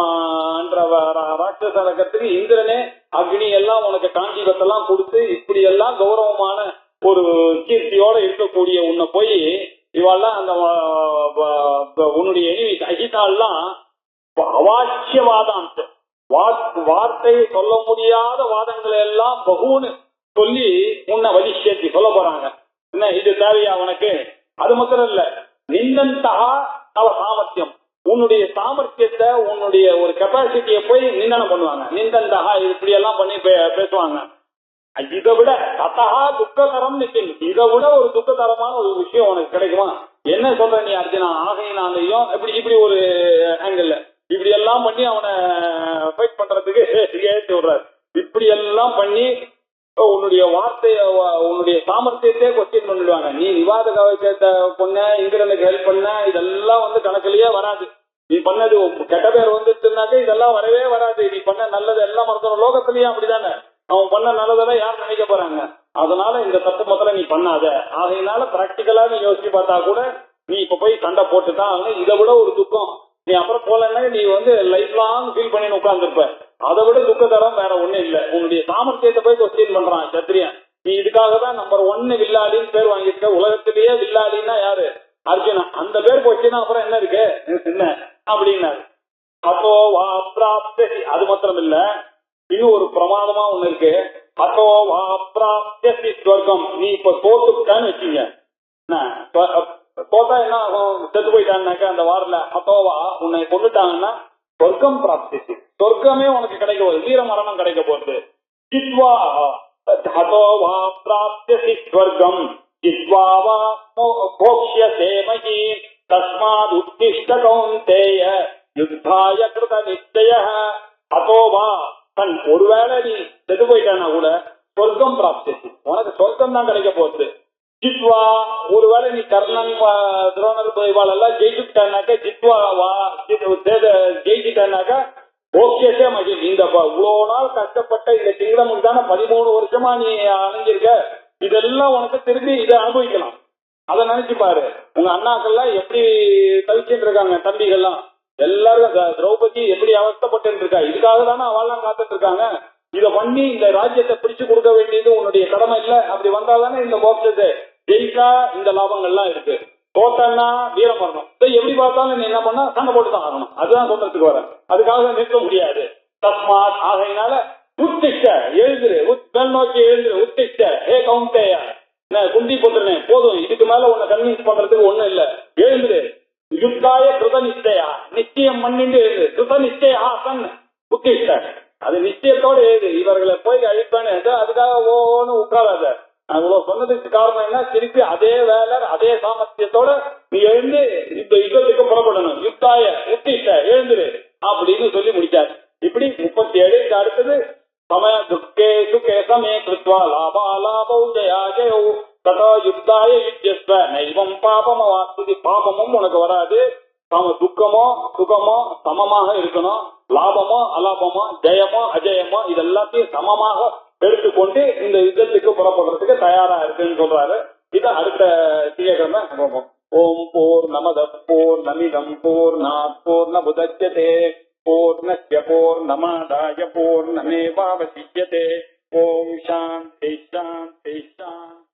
ராட்சச ரகத்துக்கு இந்திரனே அக்னி எல்லாம் உனக்கு காஞ்சிபத்தெல்லாம் கொடுத்து இப்படி எல்லாம் கௌரவமான ஒரு கீர்த்தியோட இருக்கக்கூடிய உன்னை போய் இவாள்லாம் அந்த உன்னுடைய எனிமி அஜிதாலாம் அவாச்சியவாதம், வார்த்தை சொல்ல முடியாத வாதங்களை எல்லாம் பகுன்னு சொல்லி உன்னை வதிஷேத்தி சொல்ல போறாங்க. என்ன இது தேவையா உனக்கு? அது மாத்திரம் இல்ல, நிந்தந்தகா அவ சாமர்த்தியம், உன்னுடைய சாமர்த்தியத்தை உன்னுடைய ஒரு கெப்பாசிட்டியை போய் நிந்தனம் பண்ணுவாங்க. நிந்தந்தகா இப்படி எல்லாம் பண்ணி பேசுவாங்க. இதை விட ததா துக்கதரம் நிற்கும், இதை விட ஒரு துக்கதரமான ஒரு விஷயம் உனக்கு கிடைக்குமா? என்ன சொல்ற நீ அர்ஜுனா? ஆகையினாலையும் இப்படி இப்படி ஒரு ஆங்கிள் இப்படி எல்லாம் பண்ணி அவனை ஃபைட் பண்றதுக்கு ஏற்றி விடுறாரு. இப்படி எல்லாம் பண்ணி உன்னுடைய வார்த்தைய உன்னுடைய சாமர்த்தியத்தையே கொஸ்டின் பண்ணிடுவாங்க. நீ விவாத கவச்சத்தை பொண்ண, இந்திரனுக்கு ஹெல்ப் பண்ண, இதெல்லாம் கணக்கிலேயே வராது. நீ பண்ணது கெட்ட பேர் வந்துச்சுனாக்க இதெல்லாம் வரவே வராது. நீ பண்ண நல்லது எல்லாம் மறந்துடும். லோகத்திலேயே அப்படிதானே, அவன் பண்ண நல்லதெல்லாம் யார் நினைக்க போறாங்க? அதனால இந்த தப்பு முதல்ல நீ பண்ணாத. ஆகையினால பிராக்டிக்கலா நீ யோசிச்சு பார்த்தா கூட நீ இப்ப போய் சண்டை போட்டுதான் ஆகணும். இதை விட ஒரு துக்கம் நீ அப்புறம் போலன்னா நீ லைஃப் லாங் ஃபீல் பண்ணி உட்கார்ந்துருப்ப. அதை விட துக்கதரம் வேற ஒண்ணும் இல்லை. உன்னுடைய சாமர்த்தியத்தை போய் கொஸ்டின் பண்றான் சத்திரியன். நீ இதுக்காக தான் நம்பர் 1 வில்லாளின்னு பேர் வாங்கியிருக்க. உலகத்திலேயே வில்லாளின்னா யாரு? அர்ஜுனா. அந்த பேர் போச்சுன்னா அப்புறம் என்ன இருக்கு என்ன அப்படின்னாரு. அப்போ வா பிராப்தி, அது மாத்திரம் இல்ல, இன்னும் ஒரு பிரமாதமா ஒண்ணு இருக்கு. அப்போ வா பிராப்தி ஸ்வர்க்கம். நீ இப்ப தோத்துட்டான்னு வச்சுங்க, தோத்தா என்ன ஆகும்? செத்து போயிட்டான்னாக்க அந்த வாரில் அப்போவா உன்னை கொண்டுட்டாங்கன்னா சொர்க்கம் பிராப்தி, சொர்க்கமே உனக்கு கிடைக்க போகுது, வீர மரணம் கிடைக்க போகுது. ஜித்வா ஹதோவா பிராப்தி ஸ்வர்க்கம் ஜித்வாவா மோக்ஷ்யசே மஹி தஸ்மாத் உத்திஷ்ட கௌந்தேய யுத்தாய கிருத நிச்சயः. ஹதோவா தன் ஒருவேளை நீ செத்து போயிட்டானா கூட சொர்க்கம் பிராப்தி, உனக்கு சொர்க்கம் தான் கிடைக்க போகுது. ஜித்வா ஒருவேளை நீ கர்ணன் துரோணர் இவாளெல்லாம் ஜெயிச்சுட்டானாக்க ஜித்வாவா ஜெயிச்சுட்டானாக்க ஓகேசே மகி. இந்த இவ்வளோ நாள் கஷ்டப்பட்ட இந்த கிங்டமுக்கு தானே 13 வருஷமா நீ அணைஞ்சிருக்க, இதெல்லாம் உனக்கு திரும்பி இதை அனுபவிக்கலாம். அதை நினைச்சு பாரு. உங்க அண்ணாக்கள்லாம் எப்படி தவிச்சுட்டு இருக்காங்க, தம்பிகள்லாம் எல்லாரும் திரௌபதி எப்படி அவஸ்தப்பட்டு இருக்கா. இதுக்காக தானே அவெல்லாம் காத்துட்டு இருக்காங்க. இதை பண்ணி இந்த ராஜ்யத்தை பிடிச்சு கொடுக்க வேண்டியது உன்னுடைய கடமை இல்லை. அப்படி வந்தாதானே இந்த மோட்சத்தை ஜெயிக்கா இந்த லாபங்கள்லாம் இருக்கு. தோத்தன்னா வீரமரணம். எப்படி பார்த்தாலும் நீ என்ன பண்ணா சண்டை போட்டுதான் ஆகணும். அதுதான் சொல்றதுக்கு வர, அதுக்காக நிற்க முடியாது. தஸ்மாத் ஆகையினால உத்திஷ்ட எழுதுரு, மேல் நோக்கி எழுதுரு. உத்திஷ்ட ஹே கௌந்தேய, குந்தி புத்திரனே போதும், இதுக்கு மேல உன்னை கன்வின்ஸ் பண்றதுக்கு ஒண்ணும் இல்ல, எழுதுரு. யுத்தாய கிருத நிச்சயா, நிச்சயம் பண்ணிட்டு எழுது. கிருத நிச்சயா சன் உத்திஷ்ட, அது நிச்சயத்தோட எழுது. இவர்களை போய் அழிப்பானு அதுக்காக ஓன்னு உட்காராத. அவ்வளவு சொன்னதுக்கு காரணம் என்ன? திருப்பி அதே வேலை அதே சாமர்த்தியத்தோட நீ எழுந்து இந்த யுத்தத்துக்கு புறப்படணும். யுத்தாய உத்திஷ்ட எழுந்துரு அப்படின்னு சொல்லி முடிச்சாரு. இப்படி 37. இந்த அடுத்தது சமய துக்கே சுகே சமே கிருத்வா லாபா லாபௌ ஜயா ஜயௌ ததா யுத்தாய யுத்யஸ்வ நைவம் பாபம் வாஸ்துதி. பாபமும் உனக்கு வராது, துக்கமோ சுகமோ சமமாக இருக்கணும். லாபமோ அலாபமோ ஜெயமோ அஜயமோ இதெல்லாத்தையும் சமமாக எடுத்துக்கொண்டு இந்த யுத்தத்துக்கு புறப்படுறதுக்கு தயாரா இருக்குன்னு சொல்றாரு. இதை அடுத்த திங்கட்கிழமை போவோம். ஓம் பூர்ணமத பூர்ணமிதம் பூர்ணாத் பூர்ணமுதச்யதே பூர்ணஸ்ய பூர்ணமாதாய பூர்ணமேவாவசிஷ்யதே. ஓம் சாந்தி சாந்தி சாந்தி.